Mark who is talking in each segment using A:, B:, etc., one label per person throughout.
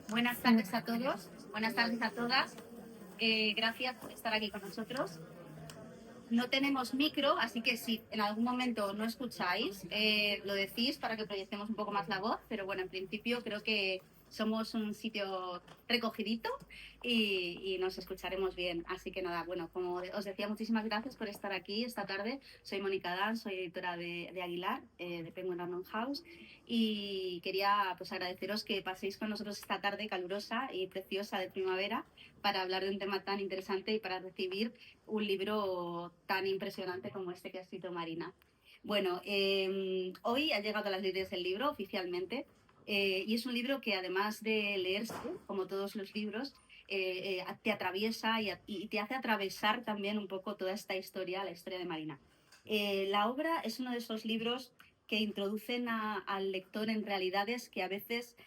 A: Buenas tardes a todos, buenas tardes a todas. Gracias por estar aquí con nosotros. No tenemos micro, así que si en algún momento no escucháis, lo decís para que proyectemos un poco más la voz, pero bueno, en principio creo que somos un sitio recogidito y nos escucharemos bien. Así que nada, bueno, como os decía, muchísimas gracias por estar aquí esta tarde. Soy Mónica Dan, soy editora de Aguilar, de Penguin Random House, y quería pues agradeceros que paséis con nosotros esta tarde calurosa y preciosa de primavera para hablar de un tema tan interesante y para recibir un libro tan impresionante como este que ha escrito Marina. Bueno, hoy ha llegado a las librerías el libro oficialmente, y es un libro que además de leerse, como todos los libros, te atraviesa y te hace atravesar también un poco toda esta historia, la historia de Marina. La obra es uno de esos libros que introducen al lector en realidades que a veces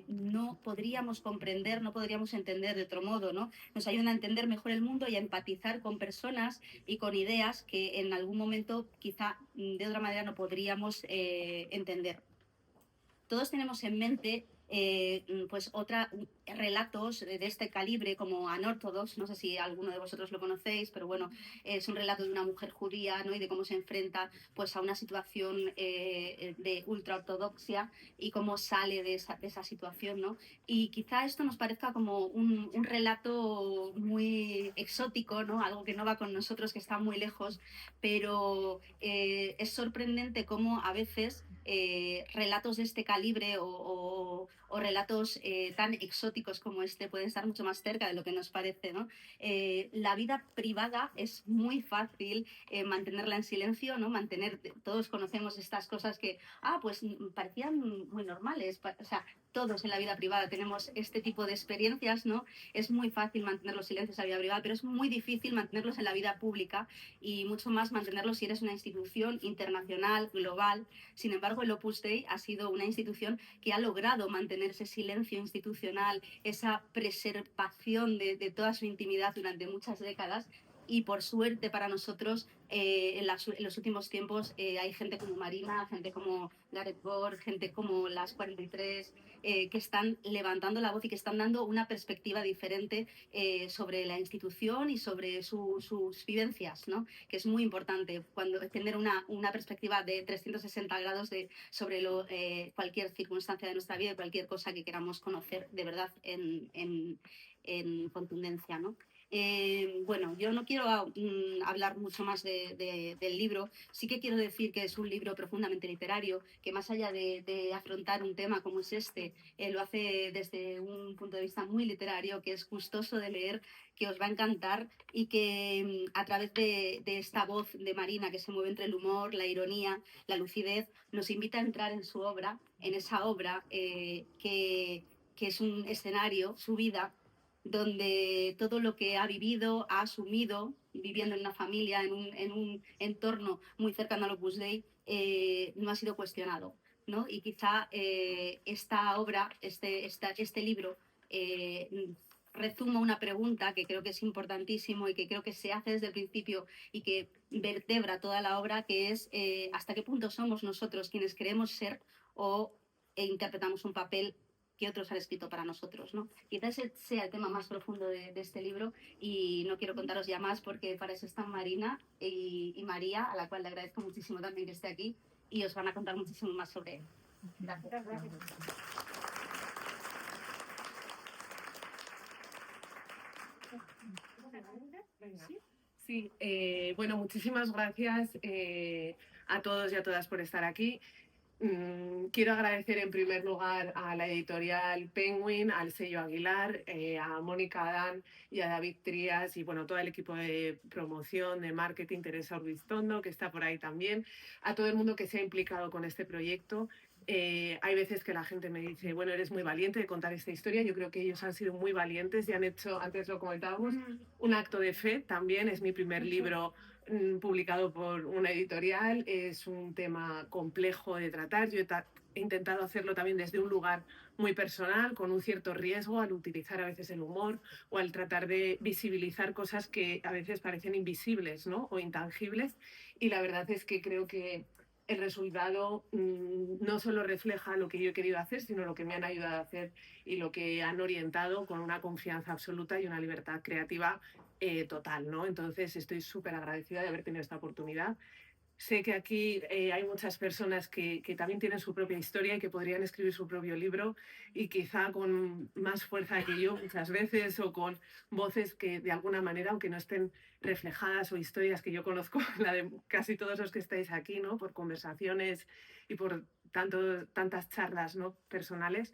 A: no podríamos comprender, no podríamos entender de otro modo, ¿no? Nos ayudan a entender mejor el mundo y a empatizar con personas y con ideas que en algún momento quizá de otra manera no podríamos entender. Todos tenemos en mente pues relatos de este calibre como Unorthodox, no sé si alguno de vosotros lo conocéis, pero bueno, es un relato de una mujer judía, ¿no? Y de cómo se enfrenta pues a una situación de ultraortodoxia y cómo sale de esa situación, ¿no? Y quizá esto nos parezca como un relato muy exótico, ¿no? Algo que no va con nosotros, que está muy lejos, pero es sorprendente cómo a veces relatos de este calibre o relatos tan exóticos como este pueden estar mucho más cerca de lo que nos parece, ¿no? La vida privada es muy fácil mantenerla en silencio, ¿no? Todos conocemos estas cosas que, pues parecían muy normales, o sea, todos en la vida privada tenemos este tipo de experiencias, ¿no? Es muy fácil mantener los silencios en la vida privada, pero es muy difícil mantenerlos en la vida pública y mucho más mantenerlos si eres una institución internacional, global. Sin embargo, el Opus Dei ha sido una institución que ha logrado mantener ese silencio institucional, esa preservación de toda su intimidad durante muchas décadas. Y por suerte para nosotros, en los últimos tiempos hay gente como Marina, gente como Gareth Gore, gente como las 43, que están levantando la voz y que están dando una perspectiva diferente sobre la institución y sobre sus vivencias, ¿no? Que es muy importante tener una perspectiva de 360 grados sobre cualquier circunstancia de nuestra vida y cualquier cosa que queramos conocer de verdad en contundencia, ¿no? Bueno, yo no quiero hablar mucho más del libro. Sí que quiero decir que es un libro profundamente literario, que más allá de afrontar un tema como es este, lo hace desde un punto de vista muy literario, que es gustoso de leer, que os va a encantar y que a través de esta voz de Marina que se mueve entre el humor, la ironía, la lucidez, nos invita a entrar en su obra, en esa obra que es un escenario, su vida, donde todo lo que ha vivido, ha asumido, viviendo en una familia, en un entorno muy cercano al Opus Dei, no ha sido cuestionado, ¿no? Y quizá esta obra, este libro, rezuma una pregunta que creo que es importantísimo y que creo que se hace desde el principio y que vertebra toda la obra, que es hasta qué punto somos nosotros quienes creemos ser e interpretamos un papel que otros han escrito para nosotros, ¿no? Quizás ese sea el tema más profundo de este libro y no quiero contaros ya más porque para eso están Marina y María, a la cual le agradezco muchísimo también que esté aquí y os van a contar muchísimo más sobre él. Gracias.
B: Sí, bueno, muchísimas gracias a todos y a todas por estar aquí. Quiero agradecer en primer lugar a la editorial Penguin, al sello Aguilar, a Mónica Dan y a David Trías y bueno, todo el equipo de promoción, de marketing, Teresa Urbistondo, que está por ahí también, a todo el mundo que se ha implicado con este proyecto. Hay veces que la gente me dice, bueno, eres muy valiente de contar esta historia. Yo creo que ellos han sido muy valientes y han hecho, antes lo comentábamos, un acto de fe también. Es mi primer libro publicado por una editorial. Es un tema complejo de tratar. Yo he intentado hacerlo también desde un lugar muy personal, con un cierto riesgo al utilizar a veces el humor o al tratar de visibilizar cosas que a veces parecen invisibles, ¿no? O intangibles. Y la verdad es que creo que el resultado no solo refleja lo que yo he querido hacer, sino lo que me han ayudado a hacer y lo que han orientado con una confianza absoluta y una libertad creativa total, ¿no? Entonces estoy súper agradecida de haber tenido esta oportunidad. Sé que aquí hay muchas personas que también tienen su propia historia y que podrían escribir su propio libro y quizá con más fuerza que yo muchas veces o con voces que de alguna manera, aunque no estén reflejadas o historias que yo conozco, la de casi todos los que estáis aquí, ¿no? Por conversaciones y por tantas charlas, ¿no? Personales,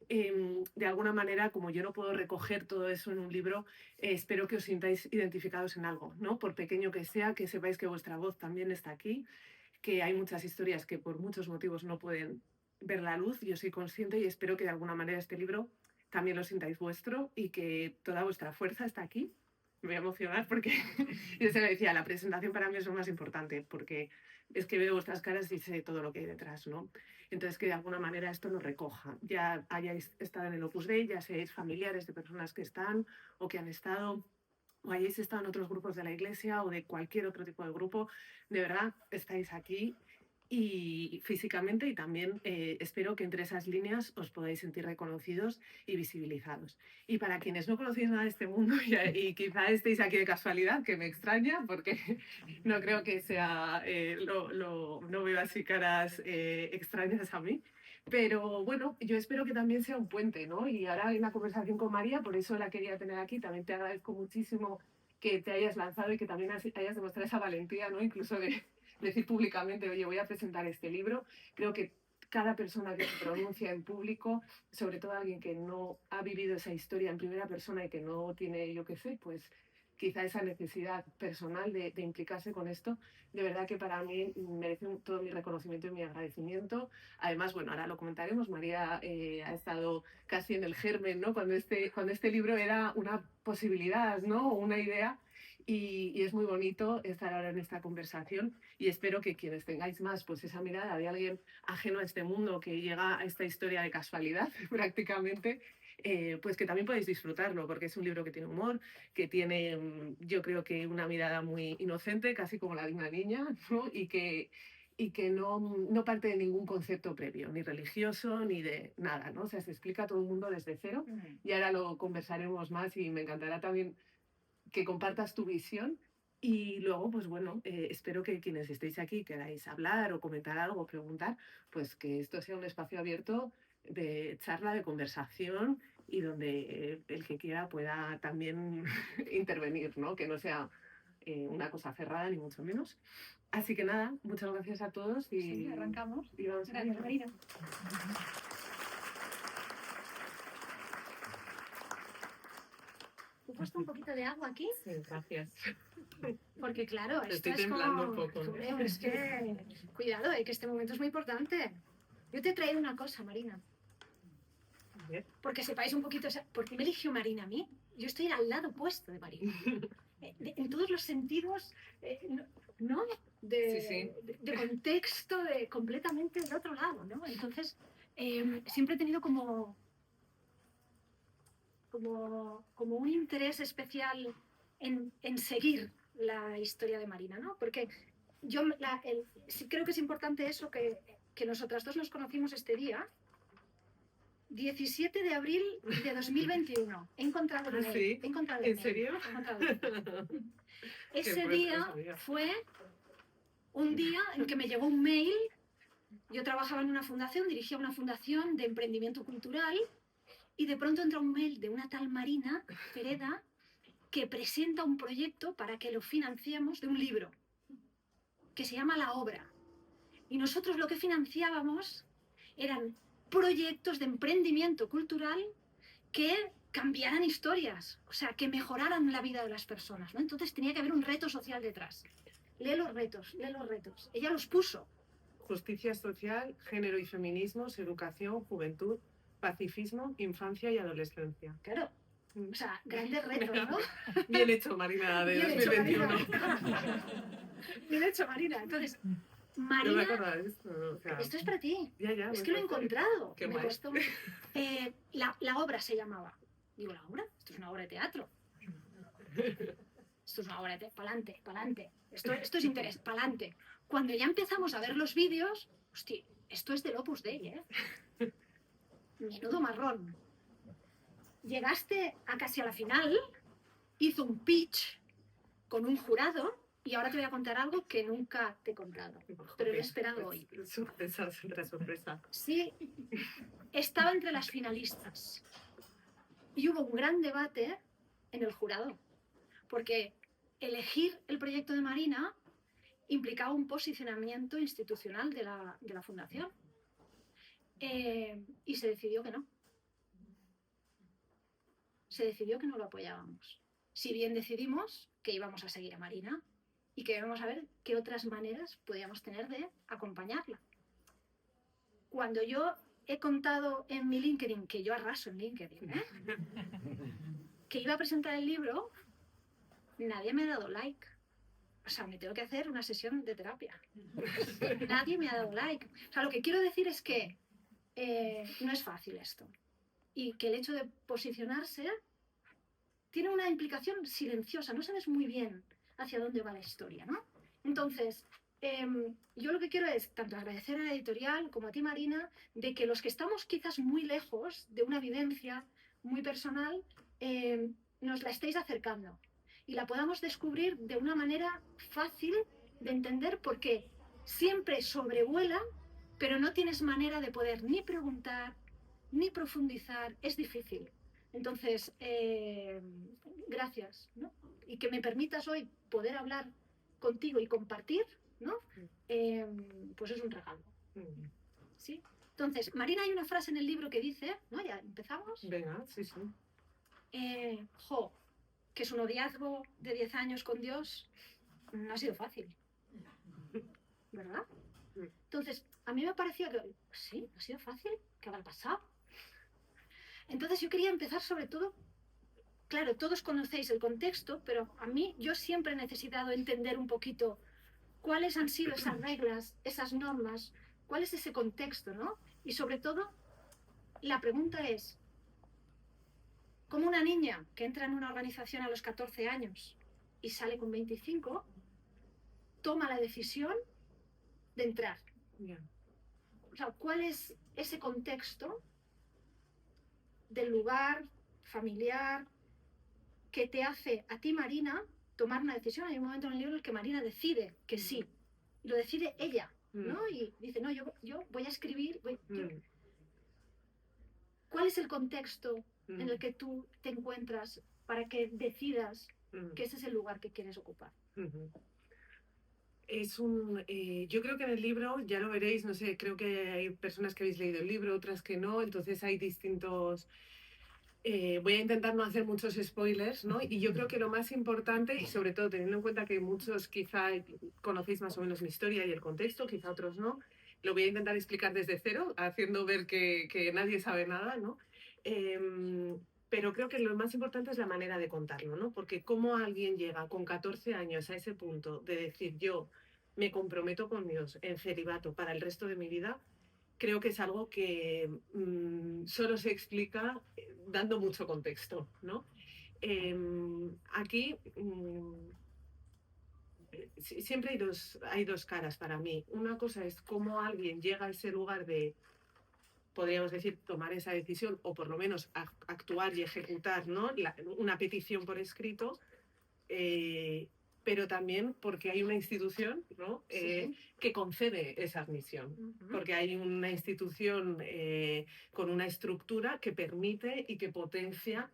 B: de alguna manera, como yo no puedo recoger todo eso en un libro, espero que os sintáis identificados en algo, ¿no? Por pequeño que sea, que sepáis que vuestra voz también está aquí, que hay muchas historias que por muchos motivos no pueden ver la luz. Yo soy consciente y espero que de alguna manera este libro también lo sintáis vuestro y que toda vuestra fuerza está aquí. Me voy a emocionar porque yo se me decía, la presentación para mí es lo más importante, porque es que veo vuestras caras y sé todo lo que hay detrás, ¿no? Entonces, que de alguna manera esto nos recoja. Ya hayáis estado en el Opus Dei, ya seáis familiares de personas que están o que han estado, o hayáis estado en otros grupos de la iglesia o de cualquier otro tipo de grupo, de verdad estáis aquí y físicamente y también espero que entre esas líneas os podáis sentir reconocidos y visibilizados. Y para quienes no conocéis nada de este mundo y quizá estéis aquí de casualidad, que me extraña porque no creo que sea, no veo así caras extrañas a mí. Pero bueno, yo espero que también sea un puente, ¿no? Y ahora hay una conversación con María, por eso la quería tener aquí. También te agradezco muchísimo que te hayas lanzado y que también hayas demostrado esa valentía, ¿no? Incluso de decir públicamente, oye, voy a presentar este libro. Creo que cada persona que se pronuncia en público, sobre todo alguien que no ha vivido esa historia en primera persona y que no tiene, yo qué sé, pues quizá esa necesidad personal de implicarse con esto, de verdad que para mí merece todo mi reconocimiento y mi agradecimiento. Además, bueno, ahora lo comentaremos, María ha estado casi en el germen, ¿no? Cuando este libro era una posibilidad, ¿no? O una idea. Y es muy bonito estar ahora en esta conversación y espero que quienes tengáis más pues esa mirada de alguien ajeno a este mundo que llega a esta historia de casualidad prácticamente, pues que también podéis disfrutarlo porque es un libro que tiene humor, que tiene yo creo que una mirada muy inocente, casi como la de una niña, ¿no? Y que no parte de ningún concepto previo, ni religioso, ni de nada, ¿no? O sea, se explica a todo el mundo desde cero y ahora lo conversaremos más y me encantará también que compartas tu visión y luego, pues bueno, espero que quienes estéis aquí queráis hablar o comentar algo o preguntar, pues que esto sea un espacio abierto de charla, de conversación y donde el que quiera pueda también intervenir, ¿no? Que no sea una cosa cerrada ni mucho menos. Así que nada, muchas gracias a todos y
A: Sí, arrancamos.
B: Y vamos
A: Gracias, Marina. ¿He puesto un poquito de agua aquí?
B: Sí, gracias.
A: Porque claro, esto
B: Estoy
A: es
B: temblando
A: como...
B: un poco, ¿no?
A: Hombre, es que... Cuidado, que este momento es muy importante. Yo te he traído una cosa, Marina. Porque sepáis un poquito... ¿Por qué me eligió Marina a mí? Yo estoy al lado opuesto de Marina. En todos los sentidos, ¿no?
B: Sí, sí.
A: De contexto, completamente del otro lado, ¿no? Entonces, siempre he tenido como un interés especial en seguir la historia de Marina, ¿no? Porque yo sí creo que es importante eso, que nosotras dos nos conocimos este día, 17 de abril de 2021. He encontrado el mail.
B: ¿Sí?
A: He encontrado el
B: ¿En
A: mail.
B: serio?
A: He encontrado el mail. Ese
B: Qué
A: día
B: fuerte,
A: fue un día en que me llegó un mail. Yo trabajaba en una fundación, dirigía una fundación de emprendimiento cultural y de pronto entra un mail de una tal Marina Pereda que presenta un proyecto para que lo financiemos de un libro que se llama La Obra. Y nosotros lo que financiábamos eran proyectos de emprendimiento cultural que cambiaran historias, o sea, que mejoraran la vida de las personas, ¿no? Entonces tenía que haber un reto social detrás. Lee los retos, lee los retos. Ella los puso.
B: Justicia social, género y feminismos, educación, juventud, pacifismo, infancia y adolescencia.
A: Claro. O sea, grandes retos, ¿no?
B: Bien hecho, Marina, de
A: Bien
B: 2021.
A: hecho, Marina. Bien hecho, Marina. Entonces,
B: No me
A: Marina...
B: acordaba de esto. O sea,
A: esto es para ti.
B: ya,
A: Es que lo he encontrado.
B: Qué
A: Me
B: guay.
A: costó... la obra se llamaba. Digo, ¿la obra? Esto es una obra de teatro. Esto es una obra de teatro. Pa'lante, pa'lante. Esto es interés, pa'lante.
C: Cuando ya empezamos a ver los vídeos, hostia, esto es del Opus Dei, ¿eh? Menudo marrón. Llegaste a casi a la final, hizo un pitch con un jurado y ahora te voy a contar algo que nunca te he contado, pero lo he esperado hoy.
B: Sorpresa, sorpresa.
C: Sí, estaba entre las finalistas y hubo un gran debate en el jurado, porque elegir el proyecto de Marina implicaba un posicionamiento institucional de la fundación. Y se decidió que no. Se decidió que no lo apoyábamos. Si bien decidimos que íbamos a seguir a Marina y que íbamos a ver qué otras maneras podíamos tener de acompañarla. Cuando yo he contado en mi LinkedIn, que yo arraso en LinkedIn, que iba a presentar el libro, nadie me ha dado like. O sea, me tengo que hacer una sesión de terapia. Nadie me ha dado like. O sea, lo que quiero decir es que no es fácil esto. Y que el hecho de posicionarse tiene una implicación silenciosa. No sabes muy bien hacia dónde va la historia, ¿no? Entonces, yo lo que quiero es tanto agradecer a la editorial como a ti, Marina, de que los que estamos quizás muy lejos de una vivencia muy personal, nos la estéis acercando y la podamos descubrir de una manera fácil de entender, porque siempre sobrevuela, pero no tienes manera de poder ni preguntar, ni profundizar, es difícil. Entonces, gracias, ¿no? Y que me permitas hoy poder hablar contigo y compartir, ¿no? Pues es un regalo. ¿Sí? Entonces, Marina, hay una frase en el libro que dice, ¿no? Ya empezamos.
B: Venga, sí, sí.
C: Que es un noviazgo de 10 años con Dios, no ha sido fácil, ¿verdad? Entonces, a mí me parecía que, sí, ha sido fácil, ¿qué habrá pasado? Entonces yo quería empezar sobre todo, claro, todos conocéis el contexto, pero a mí yo siempre he necesitado entender un poquito cuáles han sido esas reglas, esas normas, cuál es ese contexto, ¿no? Y sobre todo, la pregunta es, ¿cómo una niña que entra en una organización a los 14 años y sale con 25, toma la decisión de entrar?
B: Yeah.
C: O sea, ¿cuál es ese contexto del lugar familiar que te hace a ti, Marina, tomar una decisión? Hay un momento en el libro en el que Marina decide que sí, y lo decide ella, ¿no? Y dice, no, yo voy a escribir. ¿Cuál es el contexto en el que tú te encuentras para que decidas que ese es el lugar que quieres ocupar?
B: Yo creo que en el libro, ya lo veréis, no sé, creo que hay personas que habéis leído el libro, otras que no, entonces hay distintos... voy a intentar no hacer muchos spoilers, ¿no? Y yo creo que lo más importante, y sobre todo teniendo en cuenta que muchos quizá conocéis más o menos mi historia y el contexto, quizá otros no, lo voy a intentar explicar desde cero, haciendo ver que nadie sabe nada, ¿no? Pero creo que lo más importante es la manera de contarlo, ¿no? Porque cómo alguien llega con 14 años a ese punto de decir yo me comprometo con Dios en celibato para el resto de mi vida, creo que es algo que solo se explica dando mucho contexto, ¿no? Aquí siempre hay dos caras para mí. Una cosa es cómo alguien llega a ese lugar de, podríamos decir, tomar esa decisión o por lo menos actuar y ejecutar, ¿no? Una petición por escrito, pero también porque hay una institución, ¿no? Que concede esa admisión, porque hay una institución con una estructura que permite y que potencia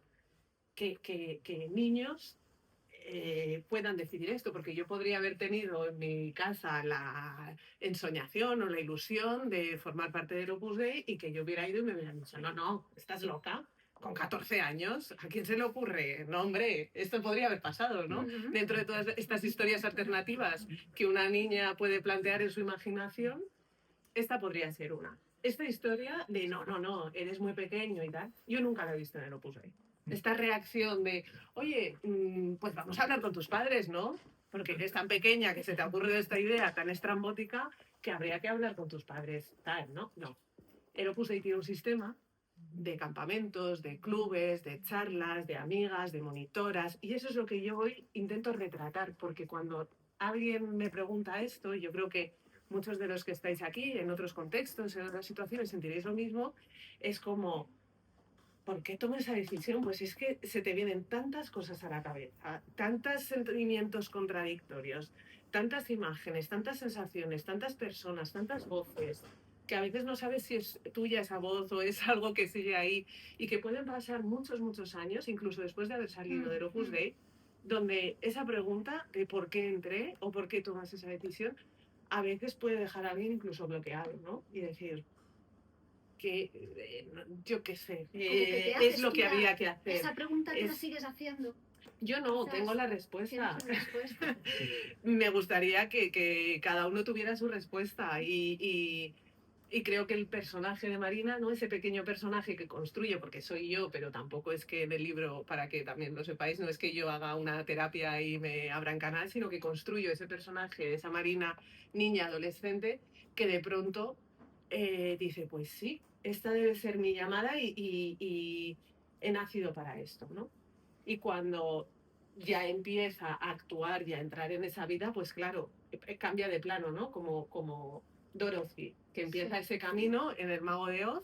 B: que niños puedan decidir esto, porque yo podría haber tenido en mi casa la ensoñación o la ilusión de formar parte del Opus Dei y que yo hubiera ido y me hubieran dicho, no, estás loca, con 14 años, ¿a quién se le ocurre? No, hombre, esto podría haber pasado, ¿no? Dentro de todas estas historias alternativas que una niña puede plantear en su imaginación, esta podría ser una. Esta historia de no, eres muy pequeño y tal, yo nunca la he visto en el Opus Dei. Esta reacción de, oye, pues vamos a hablar con tus padres, ¿no? Porque eres tan pequeña que se te ha ocurrido esta idea tan estrambótica que habría que hablar con tus padres, tal, ¿no? No. El Opus Dei tiene un sistema de campamentos, de clubes, de charlas, de amigas, de monitoras, y eso es lo que yo hoy intento retratar, porque cuando alguien me pregunta esto, y yo creo que muchos de los que estáis aquí, en otros contextos, en otras situaciones, sentiréis lo mismo, es como, ¿por qué tomo esa decisión? Pues es que se te vienen tantas cosas a la cabeza, tantos sentimientos contradictorios, tantas imágenes, tantas sensaciones, tantas personas, tantas voces, que a veces no sabes si es tuya esa voz o es algo que sigue ahí, y que pueden pasar muchos, muchos años, incluso después de haber salido del Opus Dei, donde esa pregunta de por qué entré o por qué tomas esa decisión, a veces puede dejar a alguien incluso bloqueado, ¿no? Y decir, que yo qué sé,
C: Como que te
B: es
C: haces
B: lo
C: tú
B: que había que hacer.
C: esa pregunta te la
B: Es-
C: sigues haciendo.
B: Yo no,
C: Quizás
B: tengo la
C: tienes
B: respuesta.
C: una respuesta.
B: Me gustaría que cada uno tuviera su respuesta y creo que el personaje de Marina, ¿no? Ese pequeño personaje que construye, porque soy yo, pero tampoco es que en el libro, para que también lo sepáis, no es que yo haga una terapia y me abran canal, sino que construyo ese personaje, esa Marina niña adolescente, que de pronto dice, pues sí, esta debe ser mi llamada y he nacido para esto, ¿no? Y cuando ya empieza a actuar y a entrar en esa vida, pues claro, cambia de plano, ¿no? Como Dorothy, que empieza
C: Sí.
B: ese camino en el Mago de Oz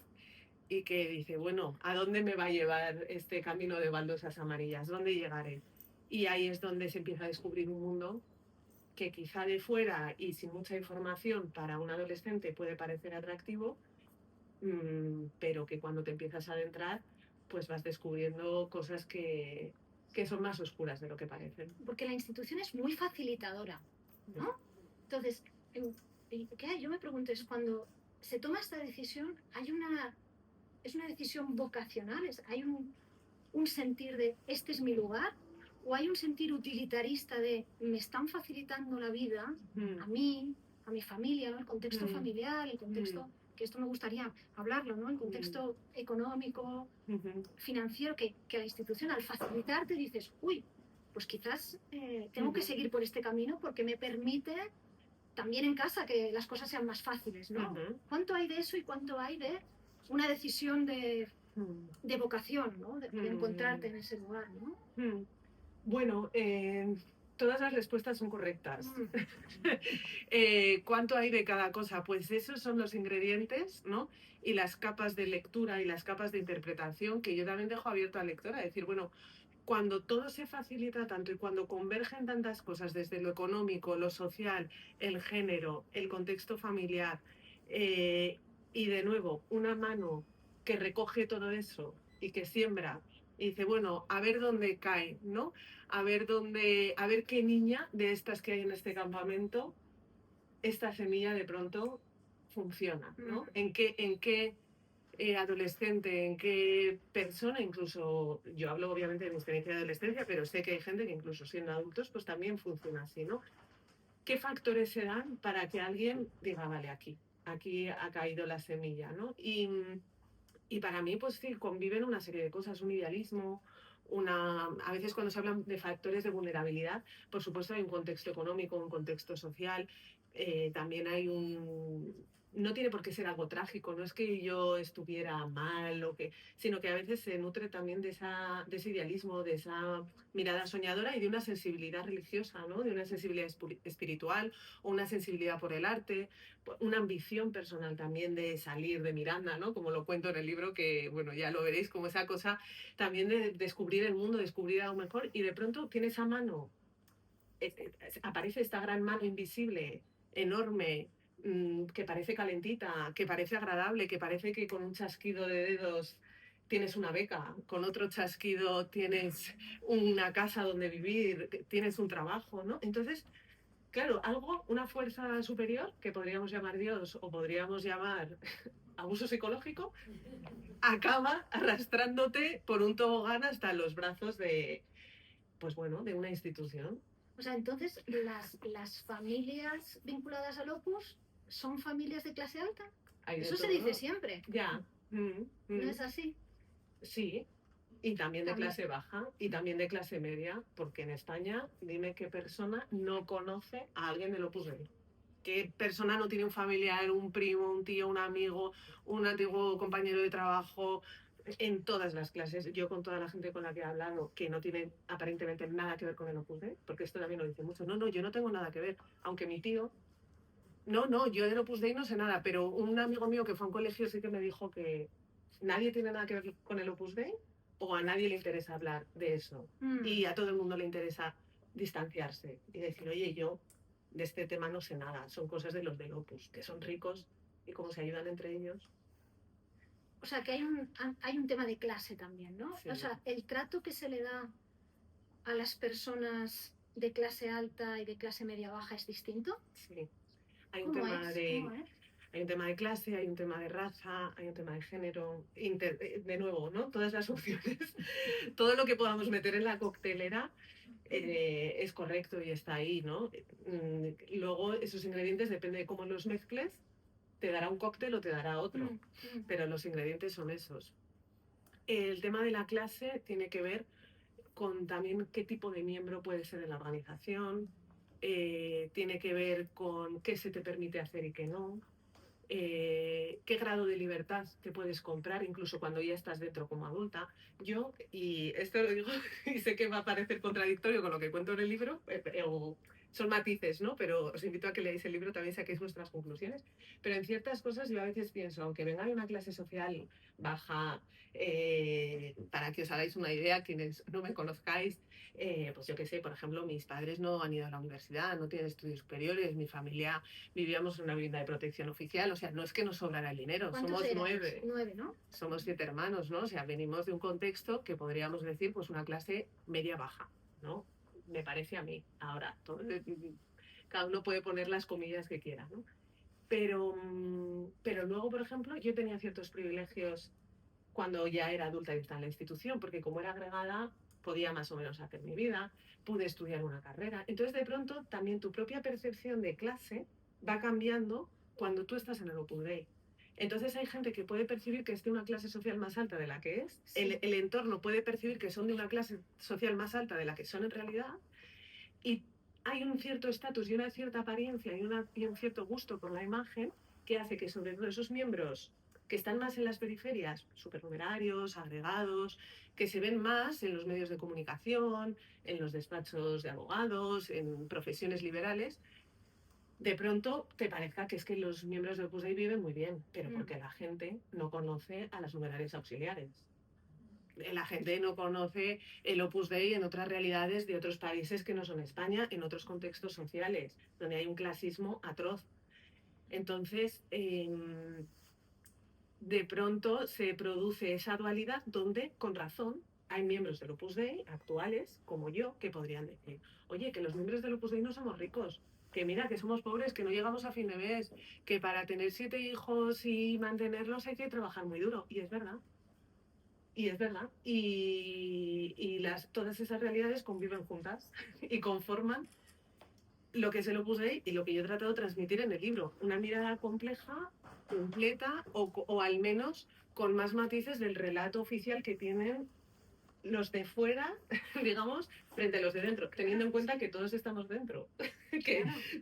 B: y que dice, bueno, ¿a dónde me va a llevar este camino de baldosas amarillas? ¿Dónde llegaré? Y ahí es donde se empieza a descubrir un mundo que quizá de fuera y sin mucha información para un adolescente puede parecer atractivo, pero que cuando te empiezas a adentrar, pues vas descubriendo cosas que son más oscuras de lo que parecen.
C: Porque la institución es muy facilitadora, ¿no? Entonces, ¿qué yo me pregunto es cuando se toma esta decisión, es una decisión vocacional, hay un sentir de este es mi lugar, o hay un sentir utilitarista de me están facilitando la vida a mí, a mi familia, ¿no? El contexto familiar, el contexto, que esto me gustaría hablarlo, ¿no? El contexto económico, financiero, que la institución al facilitarte dices, uy, pues quizás tengo que seguir por este camino porque me permite también en casa que las cosas sean más fáciles, ¿no? ¿Cuánto hay de eso y cuánto hay de una decisión de vocación, ¿no? De encontrarte en ese lugar, ¿no?
B: Bueno, todas las respuestas son correctas. ¿Cuánto hay de cada cosa? Pues esos son los ingredientes, ¿no? Y las capas de lectura y las capas de interpretación que yo también dejo abierto al lector a decir, bueno, cuando todo se facilita tanto y cuando convergen tantas cosas desde lo económico, lo social, el género, el contexto familiar, y de nuevo, una mano que recoge todo eso y que siembra y dice, bueno, a ver dónde cae, ¿no? A ver qué niña de estas que hay en este campamento, esta semilla de pronto funciona, ¿no? ¿En qué adolescente, en qué persona, incluso yo hablo obviamente de mi experiencia de adolescencia, pero sé que hay gente que incluso siendo adultos pues también funciona así, ¿no? ¿Qué factores se dan para que alguien diga, vale, aquí ha caído la semilla, ¿no? Y para mí, pues sí, conviven una serie de cosas, un idealismo, a veces cuando se hablan de factores de vulnerabilidad, por supuesto hay un contexto económico, un contexto social, también hay no tiene por qué ser algo trágico, no es que yo estuviera mal, sino que a veces se nutre también de ese idealismo, de esa mirada soñadora y de una sensibilidad religiosa, ¿no? De una sensibilidad espiritual o una sensibilidad por el arte, una ambición personal también de salir de Miranda, ¿no? Como lo cuento en el libro, que bueno, ya lo veréis, como esa cosa también de descubrir el mundo, descubrir algo mejor, y de pronto tiene esa mano, aparece esta gran mano invisible, enorme, que parece calentita, que parece agradable, que parece que con un chasquido de dedos tienes una beca, con otro chasquido tienes una casa donde vivir, tienes un trabajo, ¿no? Entonces, claro, una fuerza superior, que podríamos llamar Dios o podríamos llamar abuso psicológico, acaba arrastrándote por un tobogán hasta los brazos pues bueno, de una institución.
C: O sea, entonces, ¿las familias vinculadas al Opus son familias de clase alta? Eso se dice siempre.
B: Ya.
C: ¿No es así?
B: Sí. Y también de clase baja y también de clase media, porque en España, dime qué persona no conoce a alguien del Opus Dei. ¿Qué persona no tiene un familiar, un primo, un tío, un amigo, un antiguo compañero de trabajo, en todas las clases. Yo con toda la gente con la que he hablado, que no tiene aparentemente nada que ver con el Opus Dei, porque esto también lo dice mucho, no, yo no tengo nada que ver, aunque mi tío, no, yo del Opus Dei no sé nada, pero un amigo mío que fue a un colegio sí que me dijo que nadie tiene nada que ver con el Opus Dei o a nadie le interesa hablar de eso. Y a todo el mundo le interesa distanciarse y decir, oye, yo de este tema no sé nada, son cosas de los del Opus, que son ricos y cómo se ayudan entre ellos.
C: O sea, que hay un tema de clase también, ¿no?
B: Sí.
C: O sea, el trato que se le da a las personas de clase alta y de clase media-baja es distinto.
B: Sí. Hay un tema hay un tema de clase, hay un tema de raza, hay un tema de género, de nuevo, ¿no? Todas las opciones, todo lo que podamos meter en la coctelera es correcto y está ahí, ¿no? Luego esos ingredientes, depende de cómo los mezcles, te dará un cóctel o te dará otro, pero los ingredientes son esos. El tema de la clase tiene que ver con también qué tipo de miembro puede ser en la organización, tiene que ver con qué se te permite hacer y qué no, qué grado de libertad te puedes comprar, incluso cuando ya estás dentro como adulta. Yo, y esto lo digo y sé que va a parecer contradictorio con lo que cuento en el libro, son matices, ¿no? Pero os invito a que leáis el libro, también saquéis vuestras conclusiones. Pero en ciertas cosas yo a veces pienso, aunque venga de una clase social baja, para que os hagáis una idea, quienes no me conozcáis, pues yo qué sé, por ejemplo, mis padres no han ido a la universidad, no tienen estudios superiores, mi familia vivíamos en una vivienda de protección oficial, o sea, no es que nos sobrara el dinero, somos
C: eran?
B: 9.
C: 9, ¿no?
B: Somos 7 hermanos, ¿no? O sea, venimos de un contexto que podríamos decir, pues una clase media-baja, ¿no? Me parece a mí. Ahora, cada uno puede poner las comillas que quiera, ¿no? Pero luego, por ejemplo, yo tenía ciertos privilegios cuando ya era adulta y estaba en la institución, porque como era agregada, podía más o menos hacer mi vida, pude estudiar una carrera. Entonces, de pronto, también tu propia percepción de clase va cambiando cuando tú estás en el Opus Dei. Entonces hay gente que puede percibir que es de una clase social más alta de la que es, sí. el entorno puede percibir que son de una clase social más alta de la que son en realidad, y hay un cierto estatus y una cierta apariencia y un cierto gusto por la imagen que hace que sobre todo esos miembros que están más en las periferias, supernumerarios, agregados, que se ven más en los medios de comunicación, en los despachos de abogados, en profesiones liberales, de pronto te parezca que es que los miembros del Opus Dei viven muy bien, pero porque la gente no conoce a las numerarias auxiliares. La gente no conoce el Opus Dei en otras realidades de otros países que no son España, en otros contextos sociales, donde hay un clasismo atroz. Entonces, de pronto se produce esa dualidad donde, con razón, hay miembros del Opus Dei actuales, como yo, que podrían decir, oye, que los miembros del Opus Dei no somos ricos, que mira, que somos pobres, que no llegamos a fin de mes, que para tener 7 hijos y mantenerlos hay que trabajar muy duro. Y es verdad. Y es verdad. Y todas esas realidades conviven juntas y conforman lo que es el Opus Dei y lo que yo he tratado de transmitir en el libro. Una mirada compleja, completa o al menos con más matices del relato oficial que tienen los de fuera, digamos, frente a los de dentro, teniendo en cuenta que todos estamos dentro,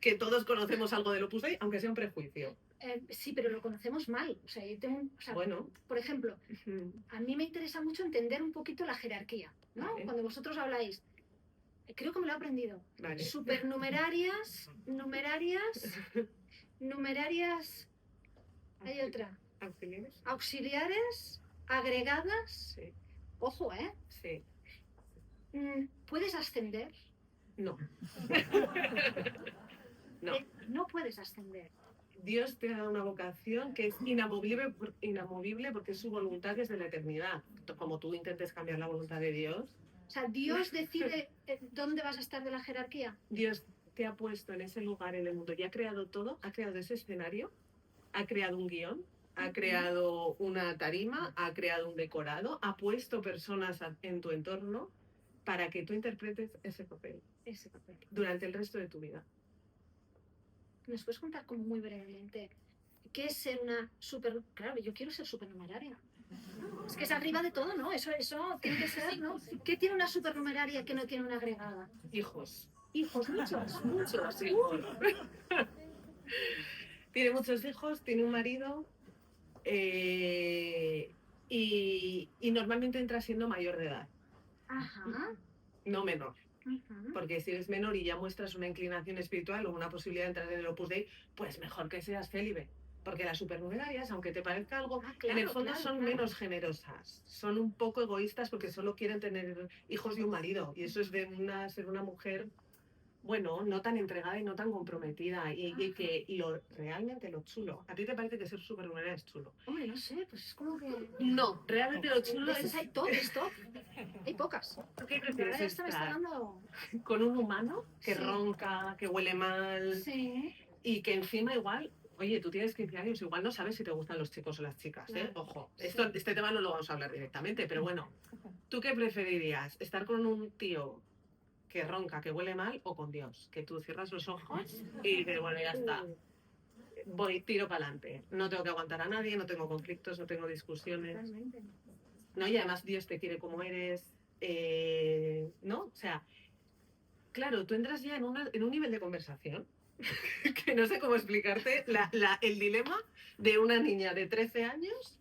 B: que todos conocemos algo del Opus Dei, aunque sea un prejuicio.
C: Sí, pero lo conocemos mal. O sea, bueno, por ejemplo, a mí me interesa mucho entender un poquito la jerarquía, ¿no? Vale. Cuando vosotros habláis, creo que me lo he aprendido. Vale. Supernumerarias, numerarias, hay otra. Auxiliares, agregadas. Sí. Ojo, ¿eh?
B: Sí.
C: ¿Puedes ascender?
B: No.
C: No. No puedes ascender.
B: Dios te da una vocación que es inamovible porque es su voluntad desde la eternidad. Como tú intentes cambiar la voluntad de Dios.
C: O sea, ¿Dios decide dónde vas a estar de la jerarquía?
B: Dios te ha puesto en ese lugar en el mundo y ha creado todo, ha creado ese escenario, ha creado un guión, ha creado una tarima, ha creado un decorado, ha puesto personas en tu entorno para que tú interpretes ese papel. Durante el resto de tu vida.
C: ¿Nos puedes contar como muy brevemente qué es ser una super... Claro, yo quiero ser supernumeraria. Es que es arriba de todo, ¿no? Eso tiene que ser, ¿no? ¿Qué tiene una supernumeraria que no tiene una agregada?
B: Hijos.
C: Hijos, muchos.
B: Muchos hijos. Tiene muchos hijos, tiene un marido y y normalmente entras siendo mayor de edad,
C: Ajá.
B: no menor.
C: Ujú.
B: Porque si eres menor y ya muestras una inclinación espiritual o una posibilidad de entrar en el Opus Dei, pues mejor que seas célibe. Porque las supernumerarias, aunque te parezca algo,
C: Ah,
B: en el
C: claro,
B: fondo
C: claro,
B: son
C: claro.
B: menos generosas. Son un poco egoístas porque solo quieren tener hijos y un marido. Y eso es de ser una mujer, bueno, no tan entregada y no tan comprometida. Realmente lo chulo. ¿A ti te parece que ser supernumeraria es chulo?
C: Hombre, no sé, pues es como que...
B: No, realmente lo chulo
C: De estas
B: es...
C: hay top, stop. Hay pocas.
B: ¿Tú qué
C: La verdad
B: prefieres
C: esta me está
B: estar
C: dando...
B: con un humano que
C: Sí.
B: ronca, que huele mal
C: Sí.
B: y que encima igual, oye, tú tienes 15 años, igual no sabes si te gustan los chicos o las chicas, ¿eh?
C: Claro.
B: Ojo,
C: Sí.
B: este tema no lo vamos a hablar directamente, pero bueno, ¿tú qué preferirías? ¿Estar con un tío que ronca, que huele mal o con Dios? Que tú cierras los ojos y dices, bueno, ya está, voy, tiro para adelante. No tengo que aguantar a nadie, no tengo conflictos, no tengo discusiones.
C: Totalmente.
B: ¿No? Y además Dios te quiere como eres, ¿no? O sea, claro, tú entras ya en un nivel de conversación que no sé cómo explicarte el dilema de una niña de 13 años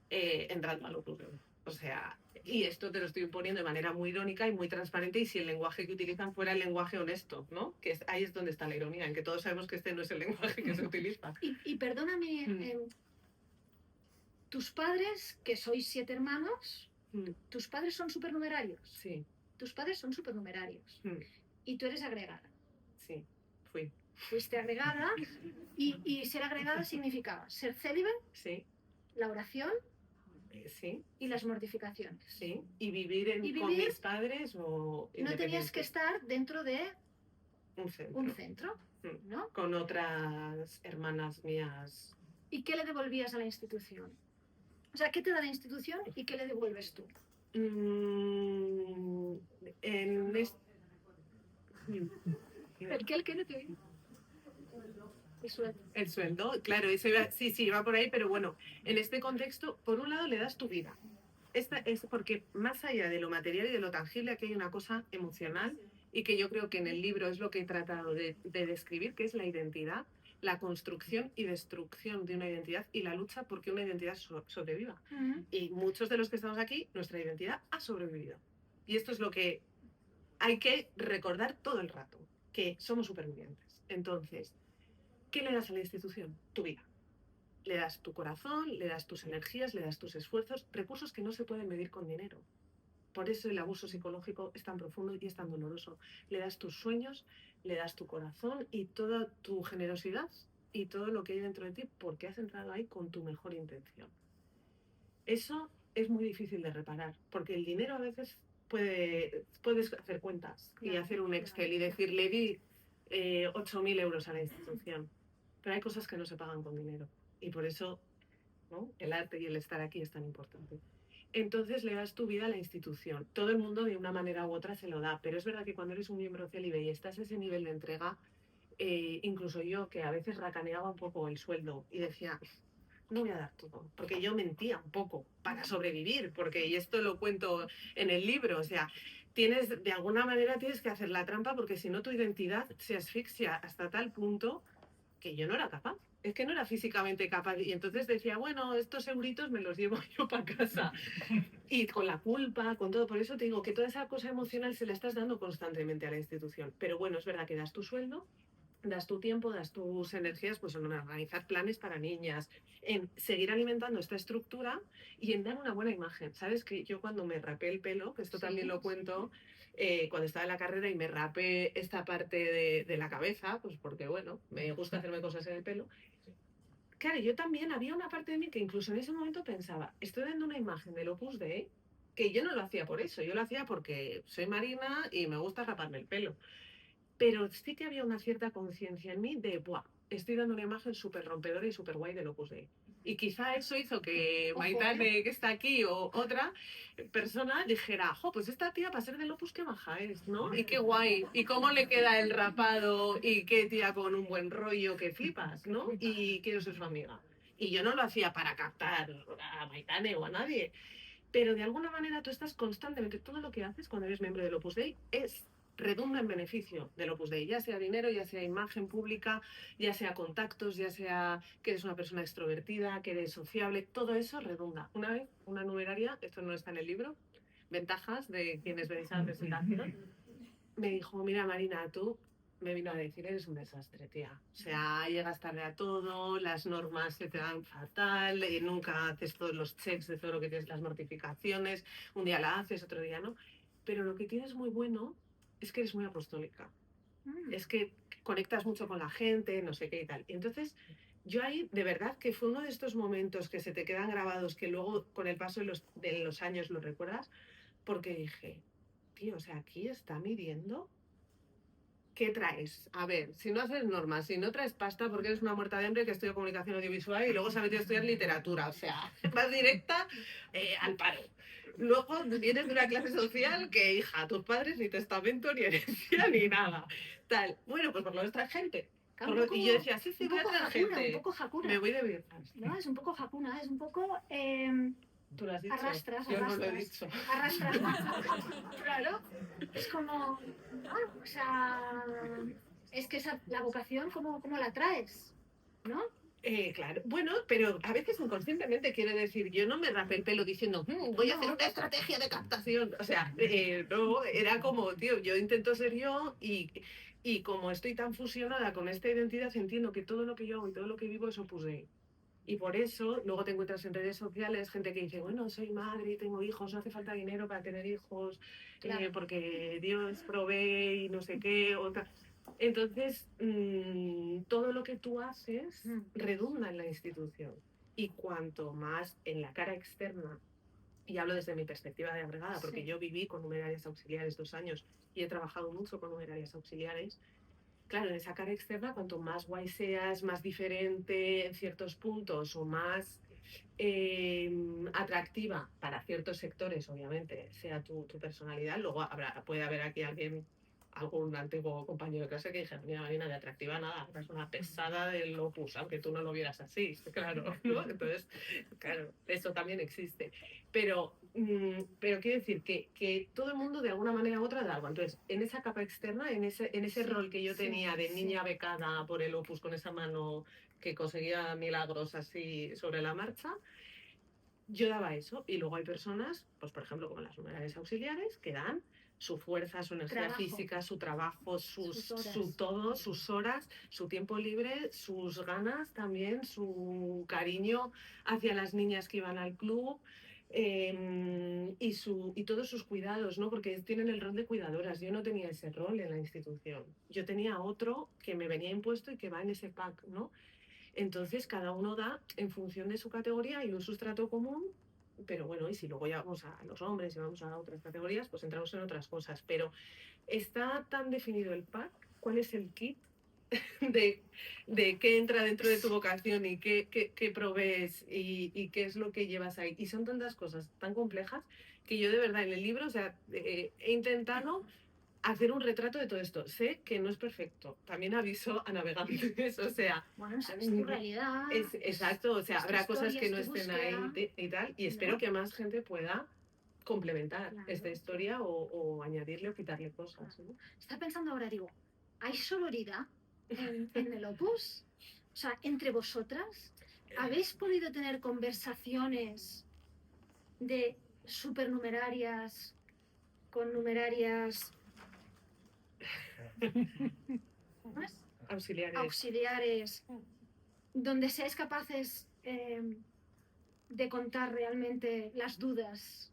B: entrando al ocurre. O sea, y esto te lo estoy poniendo de manera muy irónica y muy transparente, y si el lenguaje que utilizan fuera el lenguaje honesto, ¿no? Ahí es donde está la ironía, en que todos sabemos que este no es el lenguaje que se utiliza.
C: Y perdóname, tus padres, que sois 7 hermanos, tus padres son supernumerarios.
B: Sí.
C: Tus padres son supernumerarios. Y tú eres agregada.
B: Sí, fui.
C: Fuiste agregada y ser agregada significaba ser célibe,
B: Sí.
C: la oración
B: Sí.
C: y las mortificaciones.
B: Sí. ¿Y vivir, con mis padres o
C: no tenías que estar dentro de
B: un
C: centro,
B: Mm.
C: ¿no?
B: Con otras hermanas mías.
C: ¿Y qué le devolvías a la institución? O sea, ¿qué te da la institución y qué le devuelves tú?
B: En este...
C: ¿El qué no te oí? El sueldo.
B: El sueldo, claro, sí, va por ahí, pero bueno, en este contexto, por un lado le das tu vida. Esta es porque más allá de lo material y de lo tangible, aquí hay una cosa emocional y que yo creo que en el libro es lo que he tratado de describir, que es la identidad, la construcción y destrucción de una identidad y la lucha porque una identidad sobreviva. Y muchos de los que estamos aquí, nuestra identidad ha sobrevivido. Y esto es lo que hay que recordar todo el rato, que somos supervivientes. Entonces, ¿qué le das a la institución? Tu vida. Le das tu corazón, le das tus energías, le das tus esfuerzos, recursos que no se pueden medir con dinero. Por eso el abuso psicológico es tan profundo y es tan doloroso. Le das tus sueños, le das tu corazón y toda tu generosidad y todo lo que hay dentro de ti porque has entrado ahí con tu mejor intención. Eso es muy difícil de reparar, porque el dinero a veces puedes hacer cuentas y hacer un Excel y decir, le di 8.000 euros a la institución. Pero hay cosas que no se pagan con dinero. Y por eso, ¿no?, el arte y el estar aquí es tan importante. Entonces le das tu vida a la institución. Todo el mundo de una manera u otra se lo da, pero es verdad que cuando eres un miembro célibe y estás a ese nivel de entrega, incluso yo, que a veces racaneaba un poco el sueldo y decía, no voy a dar todo, porque yo mentía un poco para sobrevivir, y esto lo cuento en el libro, o sea, de alguna manera tienes que hacer la trampa porque si no tu identidad se asfixia hasta tal punto que yo no era capaz. Es que no era físicamente capaz. Y entonces decía, bueno, estos euritos me los llevo yo para casa. Y con la culpa, con todo. Por eso te digo que toda esa cosa emocional se la estás dando constantemente a la institución. Pero bueno, es verdad que das tu sueldo, das tu tiempo, das tus energías pues en organizar planes para niñas, en seguir alimentando esta estructura y en dar una buena imagen. ¿Sabes? Que yo cuando me rapé el pelo, que esto también lo cuento, cuando estaba en la carrera y me rapé esta parte de la cabeza, pues porque bueno, me gusta hacerme cosas en el pelo. Claro, yo también había una parte de mí que incluso en ese momento pensaba, estoy dando una imagen del Opus Dei, que yo no lo hacía por eso, yo lo hacía porque soy marina y me gusta raparme el pelo. Pero sí que había una cierta conciencia en mí de, ¡buah! Estoy dando una imagen súper rompedora y súper guay del Opus Dei. Y quizá eso hizo que Maitane, que está aquí, o otra persona dijera, jo, pues esta tía para ser del Opus qué maja es, ¿no? Y qué guay, y cómo le queda el rapado, y qué tía con un buen rollo que flipas, ¿no? Y quiero ser su amiga. Y yo no lo hacía para captar a Maitane o a nadie, pero de alguna manera tú estás constantemente, todo lo que haces cuando eres miembro del Opus Dei es redunda en beneficio del Opus Dei, ya sea dinero, ya sea imagen pública, ya sea contactos, ya sea que eres una persona extrovertida, que eres sociable, todo eso redunda. Una vez, una numeraria, esto no está en el libro, ventajas de quienes venís a la presentación, me dijo, mira Marina, tú, me vino a decir, eres un desastre, tía. O sea, llegas tarde a todo, las normas se te dan fatal, nunca haces todos los checks de todo lo que tienes, las notificaciones, un día la haces, otro día no. Pero lo que tienes muy bueno es que eres muy apostólica. Es que conectas mucho con la gente, no sé qué y tal. Y entonces, yo ahí, de verdad, que fue uno de estos momentos que se te quedan grabados, que luego, con el paso de los años, lo recuerdas, porque dije, tío, o sea, aquí está midiendo. ¿Qué traes? A ver, si no haces normas, si no traes pasta porque eres una muerta de hambre que estudia comunicación audiovisual y luego se ha metido a estudiar literatura, o sea, vas directa al paro. Luego vienes de una clase social que, hija, tus padres ni testamento, ni herencia, ni nada. Tal. Bueno, pues por lo menos traes gente. Y yo decía, sí, voy a traer gente.
C: Un poco Hakuna.
B: Me voy de viernes.
C: No, es un poco Hakuna, es un poco...
B: Tú lo has dicho.
C: Arrastras.
B: Yo no lo he dicho.
C: Arrastras. Claro. Es como... o sea... Es que la vocación, ¿cómo la traes? ¿No?
B: Claro, bueno, pero a veces inconscientemente quiere decir, yo no me rapé el pelo diciendo, voy a hacer una estrategia de captación. O sea, no, era como, tío, yo intento ser yo y como estoy tan fusionada con esta identidad, entiendo que todo lo que yo hago y todo lo que vivo es Opus Dei. Y por eso luego te encuentras en redes sociales gente que dice, bueno, soy madre y tengo hijos, no hace falta dinero para tener hijos,
C: Claro.
B: porque Dios provee y no sé qué. Entonces, todo lo que tú haces redunda en la institución. Y cuanto más en la cara externa, y hablo desde mi perspectiva de agregada, porque
C: Sí.
B: yo viví con numerarias auxiliares 2 años y he trabajado mucho con numerarias auxiliares, claro, en esa cara externa, cuanto más guay seas, más diferente en ciertos puntos o más atractiva para ciertos sectores, obviamente, sea tu personalidad, luego puede haber aquí algún antiguo compañero de clase que dijera, mira, Marina, de atractiva nada, eres una pesada del Opus, aunque tú no lo vieras así, claro, ¿no? Entonces, claro, eso también existe. Pero quiero decir que todo el mundo de alguna manera u otra da algo. Entonces, en esa capa externa, en ese rol que yo tenía de niña becada por el Opus con esa mano que conseguía milagros así sobre la marcha, yo daba eso. Y luego hay personas, pues por ejemplo, como las numerarias auxiliares, que dan su fuerza, su energía física, su trabajo, su todo, sus horas, su tiempo libre, sus ganas también, su cariño hacia las niñas que iban al club. Y todos sus cuidados, ¿no? Porque tienen el rol de cuidadoras. Yo no tenía ese rol en la institución. Yo tenía otro que me venía impuesto y que va en ese pack, ¿no? Entonces, cada uno da en función de su categoría y un sustrato común, pero bueno, y si luego ya vamos a los hombres y vamos a otras categorías, pues entramos en otras cosas. Pero está tan definido el pack, ¿cuál es el kit de qué entra dentro de tu vocación y qué provees y qué es lo que llevas ahí? Y son tantas cosas tan complejas que yo de verdad en el libro, o sea, he intentado hacer un retrato de todo esto. Sé que no es perfecto. También aviso a navegantes, o sea...
C: Bueno, sabes tu realidad.
B: Exacto, o sea, habrá cosas que no estén
C: búsqueda,
B: ahí y tal, y espero que más gente pueda complementar esta historia o añadirle o quitarle cosas, ¿no?
C: Estaba pensando ahora, digo, ¿hay sororidad en el Opus? O sea, entre vosotras, ¿habéis podido tener conversaciones de supernumerarias con numerarias auxiliares, donde seáis capaces de contar realmente las dudas?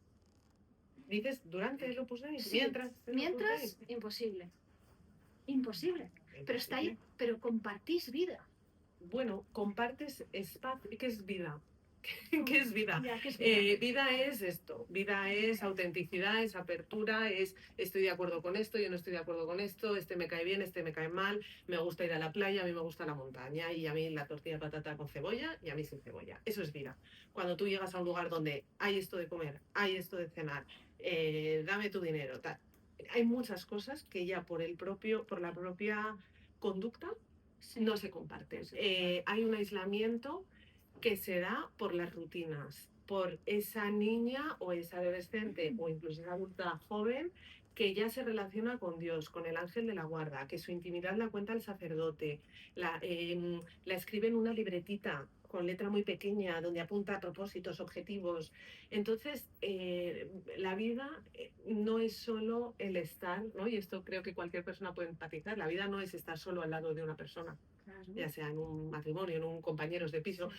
B: ¿Dices durante el Opus Dei?
C: Sí,
B: Mientras,
C: imposible. Imposible. Pero está ahí, pero compartís vida.
B: Bueno, compartes espacio. ¿Qué es vida? ¿Qué es vida?
C: Ya, ¿qué es vida?
B: Vida es esto, vida es autenticidad, es apertura, es estoy de acuerdo con esto, yo no estoy de acuerdo con esto, este me cae bien, este me cae mal, me gusta ir a la playa, a mí me gusta la montaña y a mí la tortilla de patata con cebolla y a mí sin cebolla. Eso es vida. Cuando tú llegas a un lugar donde hay esto de comer, hay esto de cenar, dame tu dinero, tal. Hay muchas cosas que ya por la propia conducta no se comparten. Hay un aislamiento que se da por las rutinas, por esa niña o esa adolescente o incluso esa adulta joven que ella se relaciona con Dios, con el ángel de la guarda, que su intimidad la cuenta el sacerdote, la escribe en una libretita con letra muy pequeña, donde apunta propósitos, objetivos. Entonces, la vida no es solo el estar, ¿no? Y esto creo que cualquier persona puede empatizar, la vida no es estar solo al lado de una persona, ya sea en un matrimonio, en un compañeros de piso.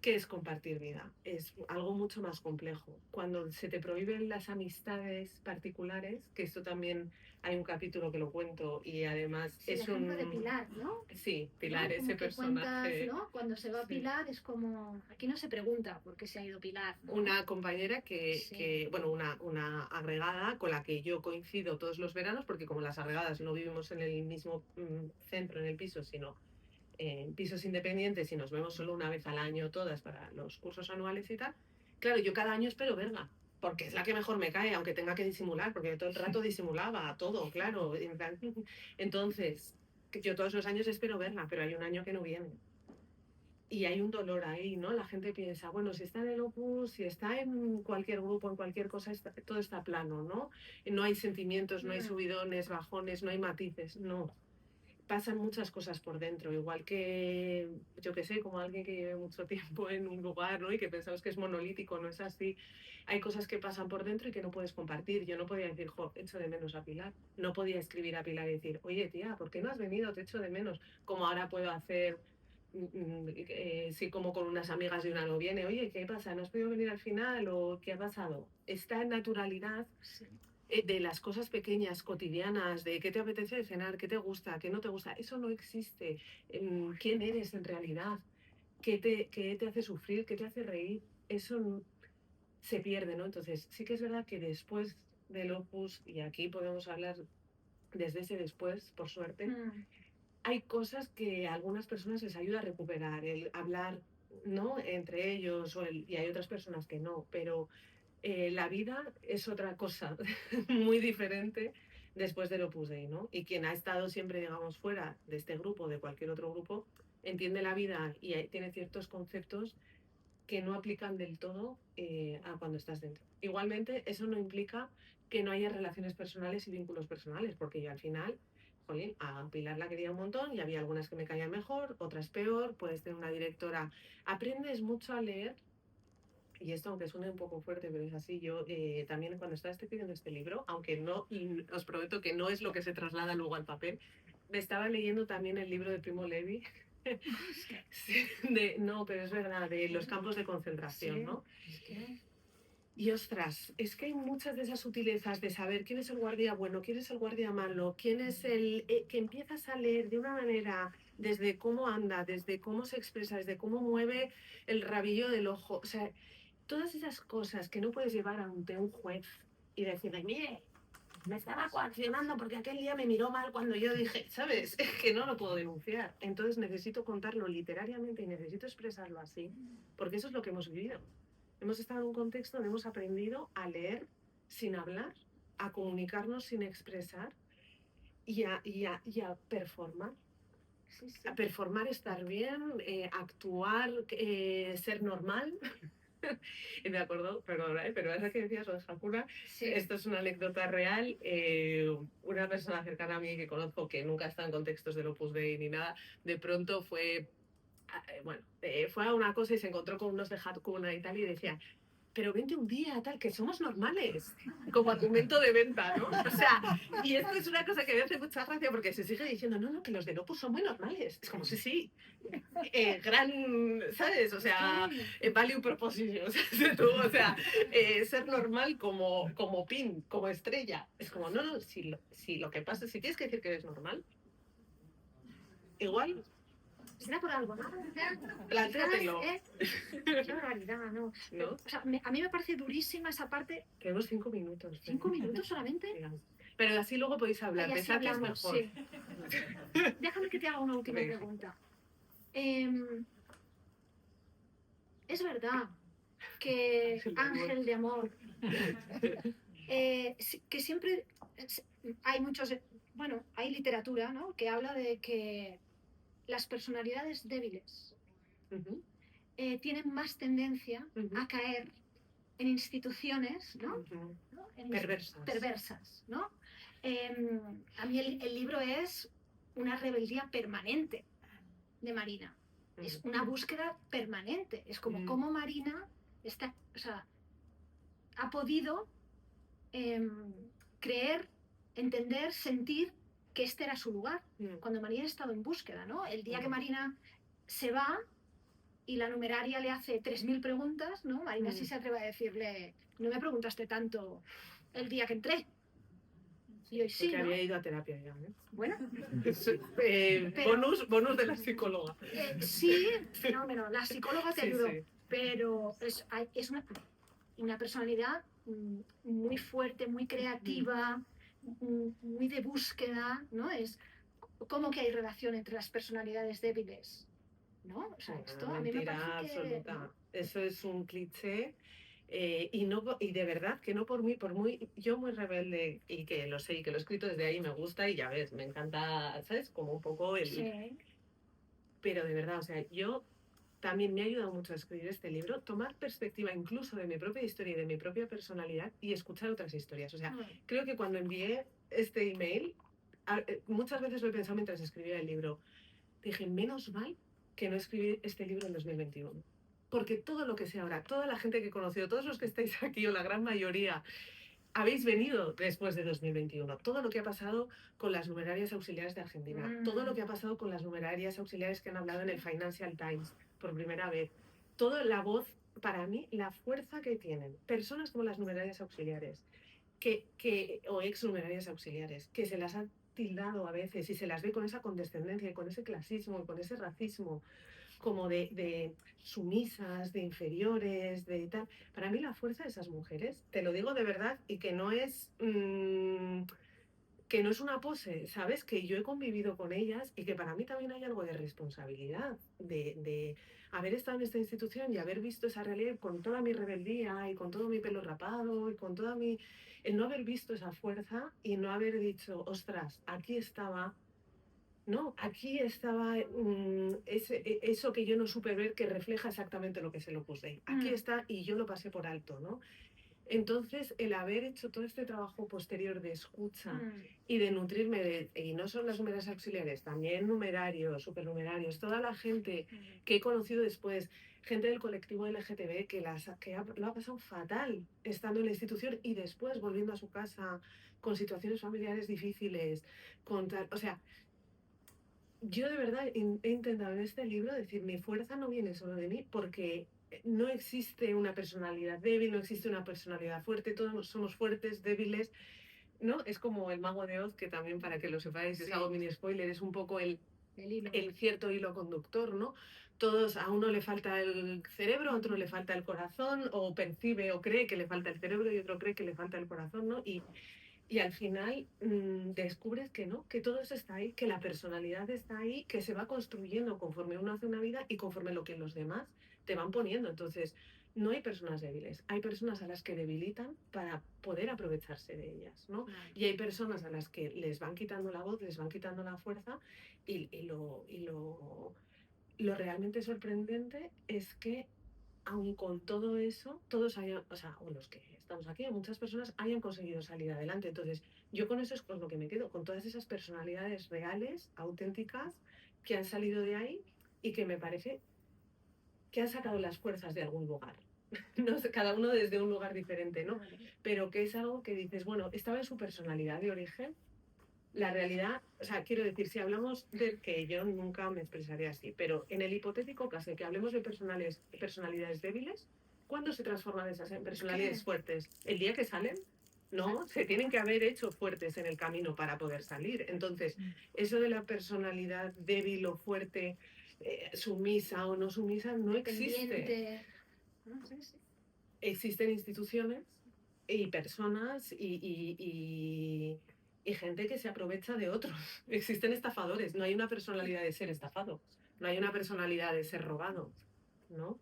B: ¿Qué es compartir vida? Es algo mucho más complejo. Cuando se te prohíben las amistades particulares, que esto también hay un capítulo que lo cuento y además
C: Sí,
B: es
C: el ejemplo
B: un...
C: de Pilar, ¿no?
B: Sí, Pilar,
C: ¿No?
B: ese
C: Como que
B: personaje...
C: cuentas, ¿no? Cuando se va
B: Sí.
C: Pilar es como... Aquí no se pregunta por qué se ha ido Pilar, ¿no?
B: Una compañera
C: Sí.
B: bueno, una agregada con la que yo coincido todos los veranos, porque como las agregadas no vivimos en el mismo centro, en el piso, sino en pisos independientes y nos vemos solo una vez al año todas para los cursos anuales y tal. Claro, yo cada año espero verla, porque es la que mejor me cae, aunque tenga que disimular, porque todo el rato disimulaba todo, claro. Entonces, yo todos los años espero verla, pero hay un año que no viene. Y hay un dolor ahí, ¿no? La gente piensa, bueno, si está en el Opus, si está en cualquier grupo, en cualquier cosa, todo está plano, ¿no? No hay sentimientos, no hay subidones, bajones, no hay matices, no. Pasan muchas cosas por dentro, igual que, yo que sé, como alguien que lleve mucho tiempo en un lugar, ¿no? Y que pensamos que es monolítico, no es así. Hay cosas que pasan por dentro y que no puedes compartir. Yo no podía decir, jo, echo de menos a Pilar. No podía escribir a Pilar y decir, oye, tía, ¿por qué no has venido? Te echo de menos. Como ahora puedo hacer, sí, como con unas amigas y una no viene, oye, ¿qué pasa? ¿No has podido venir al final? ¿O qué ha pasado? Esta naturalidad
C: Sí.
B: de las cosas pequeñas, cotidianas, de qué te apetece de cenar, qué te gusta, qué no te gusta, eso no existe. ¿Quién eres en realidad? ¿Qué te hace sufrir? ¿Qué te hace reír? Eso se pierde, ¿no? Entonces, sí que es verdad que después del Opus, y aquí podemos hablar desde ese después, por suerte, hay cosas que a algunas personas les ayuda a recuperar, el hablar, ¿no? Entre ellos, y hay otras personas que no, pero la vida es otra cosa muy diferente después del Opus Dei, ¿no? Y quien ha estado siempre, digamos, fuera de este grupo, de cualquier otro grupo, entiende la vida y tiene ciertos conceptos que no aplican del todo a cuando estás dentro. Igualmente, eso no implica que no haya relaciones personales y vínculos personales, porque yo al final, jolín, a Pilar la quería un montón y había algunas que me caían mejor, otras peor, puedes tener una directora. Aprendes mucho a leer y esto, aunque suene un poco fuerte, pero es así. Yo también cuando estaba escribiendo este libro, aunque no, os prometo que no es lo que se traslada luego al papel, me estaba leyendo también el libro de Primo Levi. Sí, no, pero es verdad, de los campos de concentración,
C: Sí,
B: ¿no?
C: es que...
B: Y ostras, es que hay muchas de esas sutilezas de saber quién es el guardia bueno, quién es el guardia malo, quién es el que empiezas a leer de una manera desde cómo anda, desde cómo se expresa, desde cómo mueve el rabillo del ojo. O sea, todas esas cosas que no puedes llevar ante un juez y decirle, mire, me estaba coaccionando porque aquel día me miró mal cuando yo dije, ¿sabes? Es que no lo puedo denunciar. Entonces necesito contarlo literariamente y necesito expresarlo así, porque eso es lo que hemos vivido. Hemos estado en un contexto donde hemos aprendido a leer sin hablar, a comunicarnos sin expresar y a performar.
C: Sí, sí.
B: A performar, estar bien, actuar, ser normal. Me acuerdo, perdona, pero esa que decías lo de Hakuna,
C: Sí.
B: esto es una anécdota real. Una persona cercana a mí que conozco, que nunca está en contextos del Opus Dei ni nada, de pronto fue a una cosa y se encontró con unos de Hakuna y tal y decía, pero vente un día, tal, que somos normales, como argumento de venta, ¿no? O sea, y esto es una cosa que me hace mucha gracia porque se sigue diciendo, no, no, que los del Opus son muy normales. Es como, sí, sí, gran, ¿sabes? O sea, value proposition, o sea, ser normal como pin, como estrella. Es como, no, no, si lo que pasa, si tienes que decir que eres normal, igual,
C: Será por algo, ¿no?
B: plantéatelo.
C: Qué barbaridad, ¿no?
B: ¿No?
C: O sea, a mí me parece durísima esa parte.
B: Tenemos 5 minutos.
C: 5 minutos solamente.
B: Pero así luego podéis hablar,
C: Y así
B: pensad que es
C: hablamos,
B: mejor.
C: sí. Déjame que te haga una última
B: Venga.
C: pregunta. Es verdad que Ángel de Amor, que siempre hay muchos, bueno, hay literatura, ¿no? Que habla de que las personalidades débiles
B: Ujú,
C: tienen más tendencia
B: ujú,
C: a caer en instituciones, ¿no?
B: ujú.
C: ¿no? En
B: Perversas.
C: perversas, ¿no? A mí el libro es una rebeldía permanente de Marina. Es una búsqueda permanente. Es como cómo Marina está, o sea, ha podido creer, entender, sentir que este era su lugar. Cuando Marina ha estado en búsqueda, ¿no? El día que Marina se va y la numeraria le hace 3000 preguntas, ¿no? Marina sí se atreve a decirle, no me preguntaste tanto el día que entré. Y hoy sí,
B: Porque
C: ¿no?
B: había ido a terapia ya, ¿eh?
C: Bueno.
B: Bonus de la psicóloga.
C: Sí, fenómeno. La psicóloga te ayudó.
B: Sí.
C: Pero es una personalidad muy fuerte, muy creativa, muy de búsqueda, ¿no? Es como que hay relación entre las personalidades débiles, ¿no? O sea, esto a mí me
B: Mentira
C: parece que...
B: absoluta.
C: ¿no?
B: Eso es un cliché. Y de verdad que no por muy yo muy rebelde y que lo sé y que lo he escrito desde ahí me gusta y ya ves, me encanta, ¿sabes? Como un poco el...
C: Sí.
B: Pero de verdad, o sea, yo también me ha ayudado mucho a escribir este libro, tomar perspectiva incluso de mi propia historia y de mi propia personalidad y escuchar otras historias. O sea, creo que cuando envié este email, muchas veces lo he pensado mientras escribía el libro, dije, menos mal que no escribí este libro en 2021. Porque todo lo que sé ahora, toda la gente que he conocido, todos los que estáis aquí o la gran mayoría, habéis venido después de 2021. Todo lo que ha pasado con las numerarias auxiliares de Argentina, todo lo que ha pasado con las numerarias auxiliares que han hablado en el Financial Times por primera vez, toda la voz, para mí, la fuerza que tienen personas como las numerarias auxiliares, o ex numerarias auxiliares, que se las han tildado a veces y se las ve con esa condescendencia y con ese clasismo y con ese racismo como de sumisas, de inferiores, de tal. Para mí la fuerza de esas mujeres, te lo digo de verdad, y que no es una pose, ¿sabes? Que yo he convivido con ellas y que para mí también hay algo de responsabilidad, de haber estado en esta institución y haber visto esa realidad con toda mi rebeldía y con todo mi pelo rapado y con toda mi... El no haber visto esa fuerza y no haber dicho, ostras, aquí estaba... No, aquí estaba eso que yo no supe ver que refleja exactamente lo que se lo puse. Aquí está y yo lo pasé por alto, ¿no? Entonces, el haber hecho todo este trabajo posterior de escucha y de nutrirme y no solo las numerarias auxiliares, también numerarios, supernumerarios, toda la gente que he conocido después, gente del colectivo LGTB lo ha pasado fatal estando en la institución y después volviendo a su casa con situaciones familiares difíciles, o sea, yo de verdad he intentado en este libro decir, mi fuerza no viene solo de mí, porque no existe una personalidad débil, no existe una personalidad fuerte, todos somos fuertes, débiles, ¿no? Es como el Mago de Oz, que también para que lo sepáis, es algo mini spoiler, es un poco el cierto hilo conductor, ¿no? Todos, a uno le falta el cerebro, a otro le falta el corazón, o percibe o cree que le falta el cerebro y otro cree que le falta el corazón, ¿no? Y al final descubres que no, que todo eso está ahí, que la personalidad está ahí, que se va construyendo conforme uno hace una vida y conforme lo que los demás te van poniendo. Entonces, no hay personas débiles, hay personas a las que debilitan para poder aprovecharse de ellas, ¿no? Y hay personas a las que les van quitando la voz, les van quitando la fuerza lo realmente sorprendente es que aun con todo eso, todos hayan, o sea, o los que estamos aquí, muchas personas hayan conseguido salir adelante. Entonces, yo con eso es con lo que me quedo, con todas esas personalidades reales, auténticas, que han salido de ahí y que me parece que han sacado las fuerzas de algún lugar. No sé, cada uno desde un lugar diferente, ¿no? Pero que es algo que dices, bueno, estaba en su personalidad de origen. La realidad, o sea, quiero decir, si hablamos de que yo nunca me expresaré así, pero en el hipotético caso de que hablemos de personalidades débiles, ¿cuándo se transforman esas en personalidades fuertes? ¿El día que salen? No, se tienen que haber hecho fuertes en el camino para poder salir. Entonces, eso de la personalidad débil o fuerte, sumisa o no sumisa, no existe. Existen instituciones y personas y gente que se aprovecha de otros. Existen estafadores, no hay una personalidad de ser estafado, no hay una personalidad de ser robado, ¿no?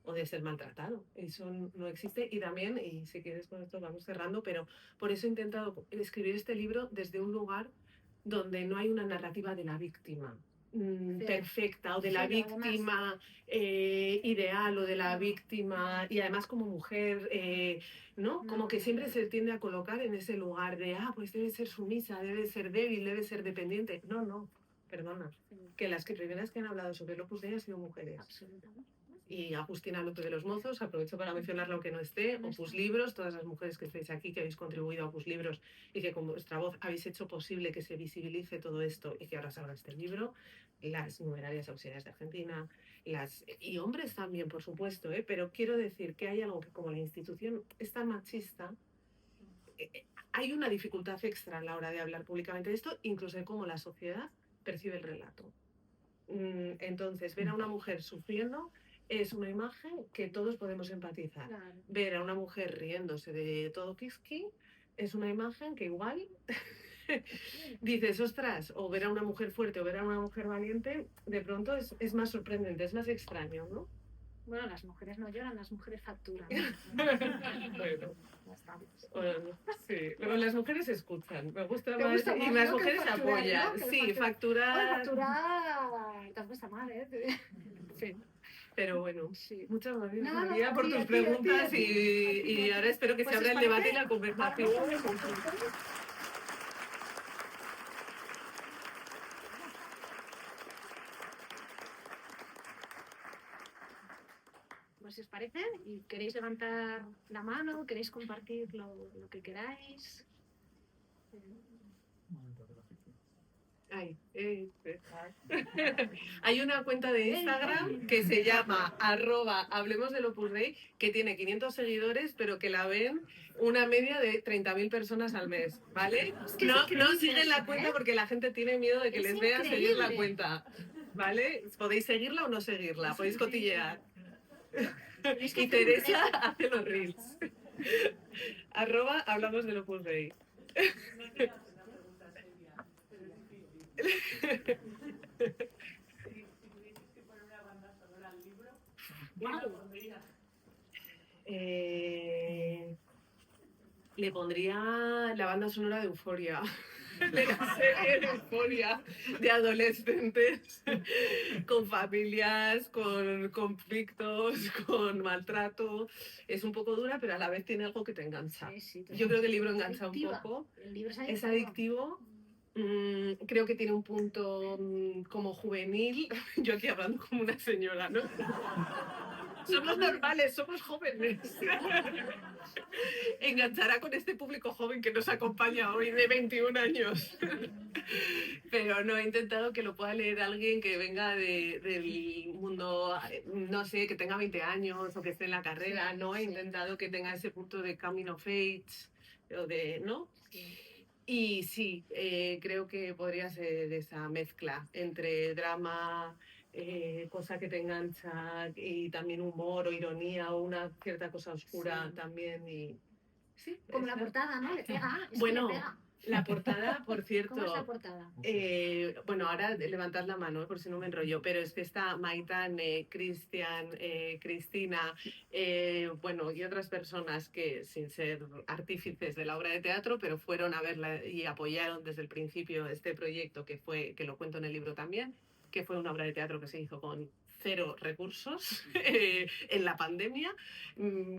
B: O de ser maltratado. Eso no existe. Y también, y si quieres con esto vamos cerrando, pero por eso he intentado escribir este libro desde un lugar donde no hay una narrativa de la víctima, perfecta o de la
C: Cero, además.
B: víctima ideal o de la víctima y además como mujer, ¿no? Como
C: No.
B: que siempre se tiende a colocar en ese lugar de, pues debe ser sumisa, debe ser débil, debe ser dependiente. No, no, perdona. Que las primeras que han hablado sobre el Opus Dei han sido mujeres.
C: Absolutamente.
B: Y a Justina López de los Mozos, aprovecho para mencionarla aunque no esté, Opus Libros, todas las mujeres que estáis aquí, que habéis contribuido a Opus Libros y que con vuestra voz habéis hecho posible que se visibilice todo esto y que ahora salga este libro, las numerarias auxiliares de Argentina, y hombres también, por supuesto, pero quiero decir que hay algo que como la institución es tan machista, hay una dificultad extra a la hora de hablar públicamente de esto, incluso en cómo la sociedad percibe el relato. Entonces, ver a una mujer sufriendo es una imagen que todos podemos empatizar.
C: Claro.
B: Ver a una mujer riéndose de todo Kiski es una imagen que igual dices, ostras, o ver a una mujer fuerte o ver a una mujer valiente, de pronto es más sorprendente, es más extraño, ¿no?
C: Bueno, las mujeres no lloran, las mujeres facturan.
B: Bueno, sí. Luego las mujeres escuchan, me gusta
C: ¿Te
B: más,
C: gusta
B: y
C: más,
B: las
C: no? Que
B: mujeres
C: facturar,
B: apoyan.
C: ¿no? Que
B: Sí,
C: facturar.
B: facturar.
C: Te has puesto mal, ¿eh?
B: En fin. Pero bueno,
C: Sí.
B: muchas gracias,
C: No,
B: María,
C: a
B: por
C: ti,
B: tus
C: a ti,
B: preguntas
C: a ti.
B: y ahora espero que
C: Pues
B: se abra
C: os
B: el debate y
C: parece,
B: la conversación.
C: Pues si os parece, y queréis levantar la mano, queréis compartir lo que queráis.
B: Ay, hay una cuenta de Instagram que se llama @hablemosdelopusdei, que tiene 500 seguidores, pero que la ven una media de 30.000 personas al mes, ¿vale?
C: Es que
B: No siguen la cuenta porque la gente tiene miedo de que
C: Es
B: les vean seguir la
C: increíble.
B: cuenta, ¿vale? Podéis seguirla o no seguirla, podéis cotillear. Y Teresa hace los reels. @hablemosdelopusdei. Le pondría la banda sonora de Euforia, de la serie de Euforia, de adolescentes, con familias, con conflictos, con maltrato. Es un poco dura, pero a la vez tiene algo que te engancha. Yo creo que el libro engancha un poco.
C: El libro
B: Es adictivo. Creo que tiene un punto como juvenil. Yo aquí hablando como una señora, ¿no? Somos normales, somos jóvenes. Enganchará con este público joven que nos acompaña hoy de 21 años. Pero no, he intentado que lo pueda leer alguien que venga del mundo, no sé, que tenga 20 años o que esté en la carrera. No he intentado que tenga ese punto de coming of age, o de, ¿no? Y sí, creo que podría ser esa mezcla entre drama, cosa que te engancha y también humor o ironía o una cierta cosa oscura también. Y sí,
C: como la portada, ¿no? Le pega.
B: Bueno,
C: que le pega.
B: la portada, por cierto.
C: ¿Cómo es la portada?
B: Bueno, ahora levantad la mano, por si no me enrollo, pero es que está Maitán, Cristian, Cristina, bueno, y otras personas que, sin ser artífices de la obra de teatro, pero fueron a verla y apoyaron desde el principio este proyecto que lo cuento en el libro también, que fue una obra de teatro que se hizo con 0 recursos en la pandemia,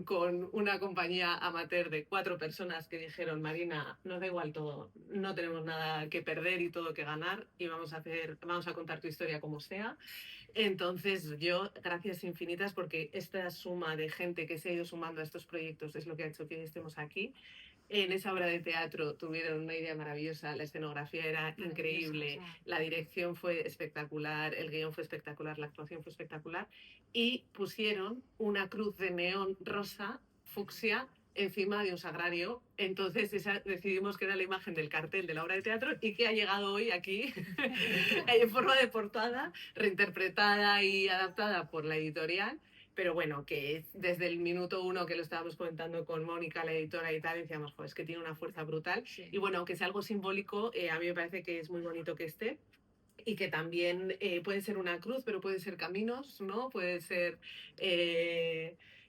B: con una compañía amateur de 4 personas que dijeron, Marina, nos da igual todo, no tenemos nada que perder y todo que ganar y vamos a contar tu historia como sea. Entonces yo, gracias infinitas, porque esta suma de gente que se ha ido sumando a estos proyectos es lo que ha hecho que estemos aquí. En esa obra de teatro tuvieron una idea maravillosa, la escenografía era increíble, la dirección fue espectacular, el guión fue espectacular, la actuación fue espectacular y pusieron una cruz de neón rosa, fucsia, encima de un sagrario. Entonces decidimos que era la imagen del cartel de la obra de teatro y que ha llegado hoy aquí en forma de portada, reinterpretada y adaptada por la editorial. Pero bueno, que desde el minuto 1 que lo estábamos comentando con Mónica, la editora y tal, decíamos, joder, es que tiene una fuerza brutal. Sí. Y bueno, aunque sea algo simbólico, a mí me parece que es muy bonito que esté. Y que también puede ser una cruz, pero puede ser caminos, ¿no? Puede ser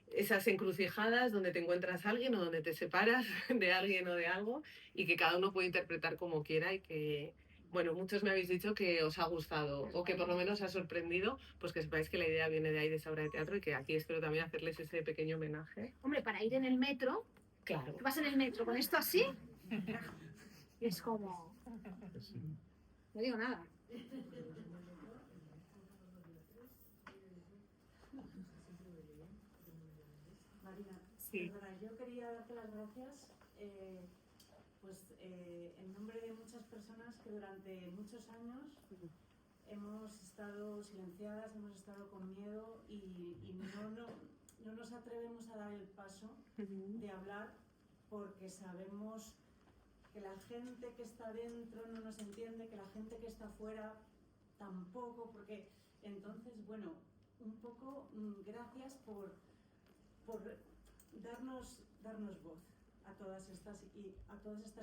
B: esas encrucijadas donde te encuentras a alguien o donde te separas de alguien o de algo y que cada uno puede interpretar como quiera y bueno, muchos me habéis dicho que os ha gustado o que por lo menos os ha sorprendido, pues que sepáis que la idea viene de ahí, de esa obra de teatro, y que aquí espero también hacerles ese pequeño homenaje.
C: Hombre, para ir en el metro,
B: Claro.
C: tú vas en el metro con esto así, y es como... No digo nada.
D: Marina,
B: Sí.
D: perdona, yo quería darte las gracias en nombre de muchas personas que durante muchos años hemos estado silenciadas, hemos estado con miedo y no nos atrevemos a dar el paso de hablar porque sabemos que la gente que está dentro no nos entiende, que la gente que está fuera tampoco, porque entonces, bueno, un poco gracias por darnos voz a todas estas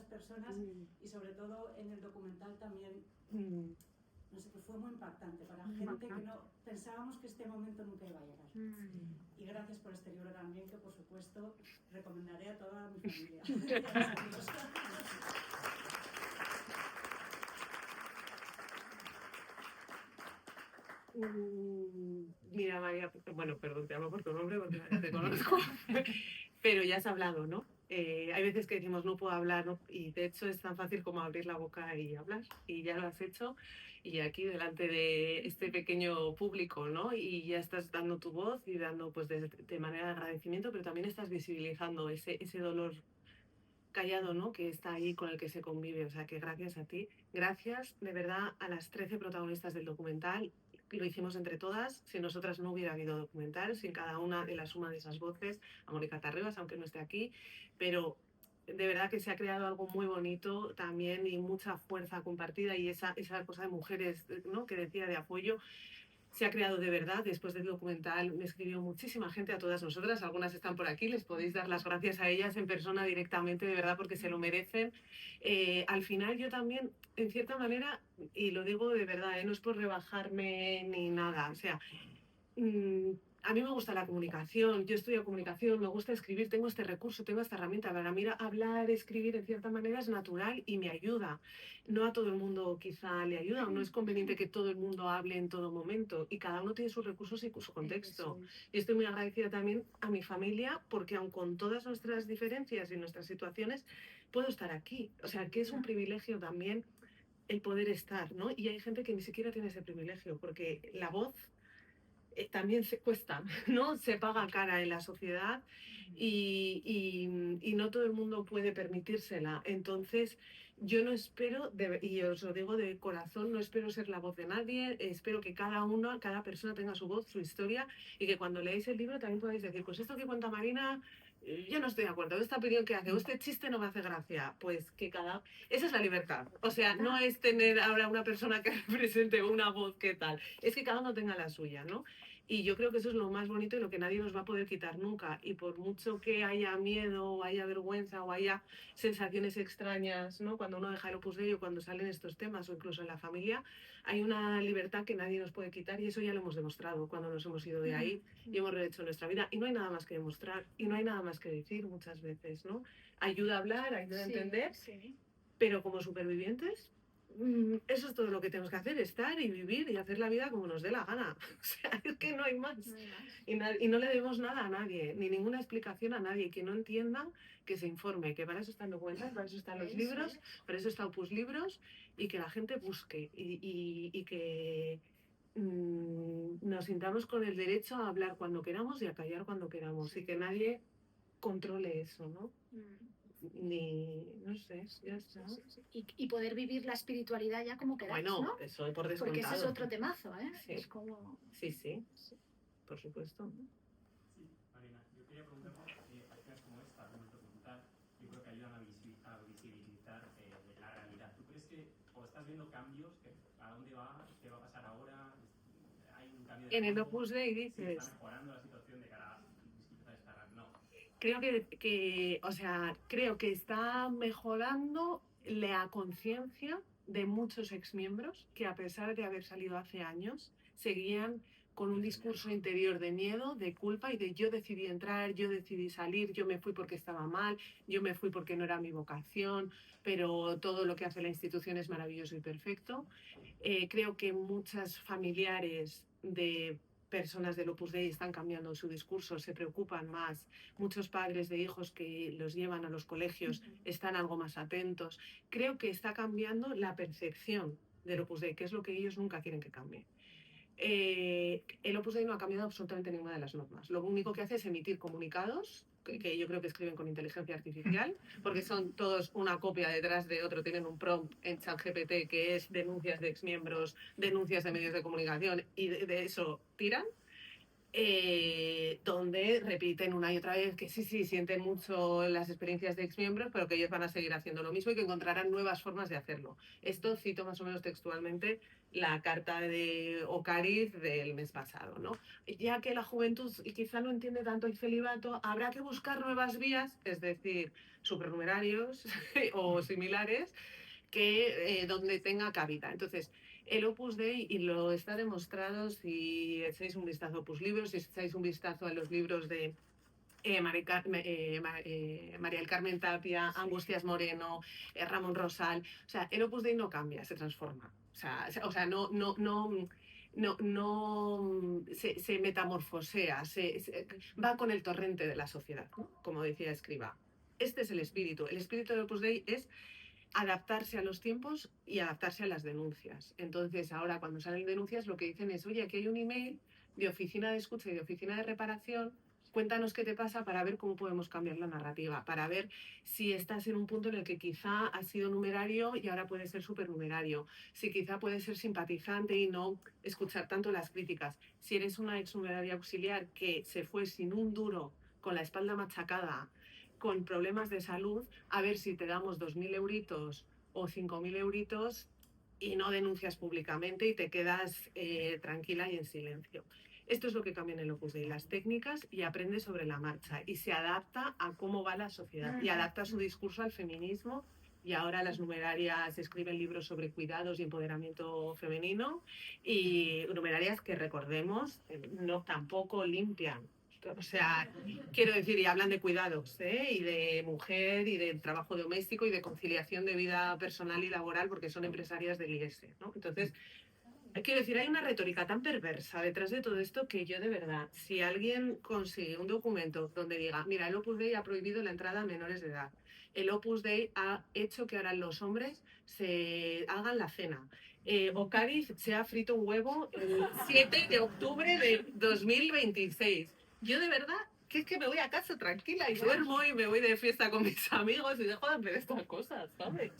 D: personas y sobre todo en el documental también, no sé, que fue muy impactante para gente que no pensábamos que este momento nunca iba a llegar. Y gracias por este libro también, que por supuesto recomendaré a toda mi familia.
B: Mira, María, bueno, perdón, te llamo por tu nombre porque ya te conozco, pero ya has hablado, ¿no? Hay veces que decimos no puedo hablar, ¿no? Y de hecho es tan fácil como abrir la boca y hablar, y ya lo has hecho, y aquí delante de este pequeño público, ¿no? Y ya estás dando tu voz y dando pues de manera de agradecimiento, pero también estás visibilizando ese dolor callado, ¿no? Que está ahí, con el que se convive. O sea, que gracias a ti. Gracias, de verdad, a las 13 protagonistas del documental. Lo hicimos entre todas. Sin nosotras no hubiera habido documental, sin cada una de la suma de esas voces. A Mónica Tarribas, aunque no esté aquí. Pero de verdad que se ha creado algo muy bonito también, y mucha fuerza compartida, y esa cosa de mujeres, ¿no? Que decía, de apoyo. Se ha creado de verdad. Después del documental me escribió muchísima gente, a todas nosotras, algunas están por aquí, les podéis dar las gracias a ellas en persona directamente, de verdad, porque se lo merecen. Al final yo también, en cierta manera, y lo digo de verdad, no es por rebajarme ni nada, o sea, a mí me gusta la comunicación, yo estudio comunicación, me gusta escribir, tengo este recurso, tengo esta herramienta. Para mí hablar, escribir en cierta manera es natural y me ayuda. No a todo el mundo quizá le ayuda, o no es conveniente que todo el mundo hable en todo momento, y cada uno tiene sus recursos y su contexto. Y estoy muy agradecida también a mi familia, porque aun con todas nuestras diferencias y nuestras situaciones, puedo estar aquí. O sea, que es un privilegio también el poder estar, ¿no? Y hay gente que ni siquiera tiene ese privilegio, porque la voz también se cuesta, ¿no? Se paga cara en la sociedad, y no todo el mundo puede permitírsela. Entonces, yo no espero, y os lo digo de corazón, no espero ser la voz de nadie, espero que cada persona tenga su voz, su historia, y que cuando leáis el libro también podáis decir, pues esto que cuenta Marina, yo no estoy de acuerdo, esta opinión que hace, o este chiste no me hace gracia. Pues que esa es la libertad. O sea, no es tener ahora una persona que represente una voz que tal, es que cada uno tenga la suya, ¿no? Y yo creo que eso es lo más bonito y lo que nadie nos va a poder quitar nunca. Y por mucho que haya miedo, o haya vergüenza, o haya sensaciones extrañas, ¿no? Cuando uno deja el Opus Dei, o cuando salen estos temas, o incluso en la familia, hay una libertad que nadie nos puede quitar, y eso ya lo hemos demostrado cuando nos hemos ido de ahí y hemos rehecho nuestra vida. Y no hay nada más que demostrar, y no hay nada más que decir muchas veces, ¿no? Ayuda a hablar, ayuda a entender, pero como supervivientes, eso es todo lo que tenemos que hacer, estar y vivir y hacer la vida como nos dé la gana. O sea, es que no hay más.
C: No hay más.
B: Y no le debemos nada a nadie, ni ninguna explicación a nadie. Que no entienda, que se informe, que para eso están documentales, para eso están los libros, para eso está Opus Libros, y que la gente busque, y que nos sintamos con el derecho a hablar cuando queramos y a callar cuando queramos, y que nadie controle eso, ¿no? No sé, ya está.
C: Y poder vivir la espiritualidad ya como queráis,
B: Bueno,
C: ¿no?
B: eso por descontado.
C: Porque ese es otro temazo, ¿eh?
B: Sí.
C: Es como...
B: Sí, por supuesto.
E: Sí, Marina, yo quería preguntarte, acciones como esta, como el documental, yo creo que ayudan a visibilizar la realidad. ¿Tú crees que, o estás viendo cambios, a dónde va, qué va a pasar ahora? ¿Hay un cambio de
B: En el
E: rumbo?
B: Opus Dei
E: ¿Se
B: dices...
E: está mejorando la situación de cara a visibilizar esta? No.
B: Creo creo que está mejorando la conciencia de muchos exmiembros que, a pesar de haber salido hace años, seguían con un discurso interior de miedo, de culpa y de yo decidí entrar, yo decidí salir, yo me fui porque estaba mal, yo me fui porque no era mi vocación, pero todo lo que hace la institución es maravilloso y perfecto. Creo que muchas familiares de personas del Opus Dei están cambiando su discurso, se preocupan más. Muchos padres de hijos que los llevan a los colegios están algo más atentos. Creo que está cambiando la percepción del Opus Dei, que es lo que ellos nunca quieren que cambie. El Opus Dei no ha cambiado absolutamente ninguna de las normas. Lo único que hace es emitir comunicados, que yo creo que escriben con inteligencia artificial, porque son todos una copia detrás de otro, tienen un prompt en ChatGPT que es denuncias de exmiembros, denuncias de medios de comunicación, y de eso tiran. Donde repiten una y otra vez que sí, sienten mucho las experiencias de exmiembros, pero que ellos van a seguir haciendo lo mismo y que encontrarán nuevas formas de hacerlo. Esto cito más o menos textualmente la carta de Ocariz del mes pasado, ¿no? Ya que la juventud quizá no entiende tanto el celibato, habrá que buscar nuevas vías, es decir, supernumerarios o similares, que donde tenga cabida. Entonces, el Opus Dei, y lo está demostrado si echáis un vistazo a Opus Libros, si echáis un vistazo a los libros de María del Carmen Tapia, Angustias Moreno, Ramón Rosal. O sea, el Opus Dei no cambia, se transforma. O sea no se metamorfosea, va con el torrente de la sociedad, ¿no? Como decía Escrivá. Este es el espíritu. El espíritu del Opus Dei es adaptarse a los tiempos y adaptarse a las denuncias. Entonces, ahora cuando salen denuncias, lo que dicen es, oye, aquí hay un email de oficina de escucha y de oficina de reparación, cuéntanos qué te pasa para ver cómo podemos cambiar la narrativa, para ver si estás en un punto en el que quizá has sido numerario y ahora puedes ser supernumerario, si quizá puedes ser simpatizante y no escuchar tanto las críticas, si eres una exnumeraria auxiliar que se fue sin un duro, con la espalda machacada, con problemas de salud, a ver si te damos 2.000 euritos o 5.000 euritos y no denuncias públicamente y te quedas tranquila y en silencio. Esto es lo que cambia en el Opus Dei, las técnicas, y aprende sobre la marcha y se adapta a cómo va la sociedad y adapta su discurso al feminismo. Y ahora las numerarias escriben libros sobre cuidados y empoderamiento femenino, y numerarias que, recordemos, no tampoco limpian. O sea, quiero decir, y hablan de cuidados, y de mujer, y de trabajo doméstico, y de conciliación de vida personal y laboral, porque son empresarias del IES, ¿no? Entonces, quiero decir, hay una retórica tan perversa detrás de todo esto que yo, de verdad, si alguien consigue un documento donde diga, mira, el Opus Dei ha prohibido la entrada a menores de edad, el Opus Dei ha hecho que ahora los hombres se hagan la cena, Ocariz se ha frito un huevo el 7 de octubre de 2026. Yo, de verdad, que es que me voy a casa tranquila y duermo y me voy de fiesta con mis amigos y dejo de hacer estas cosas, ¿sabes?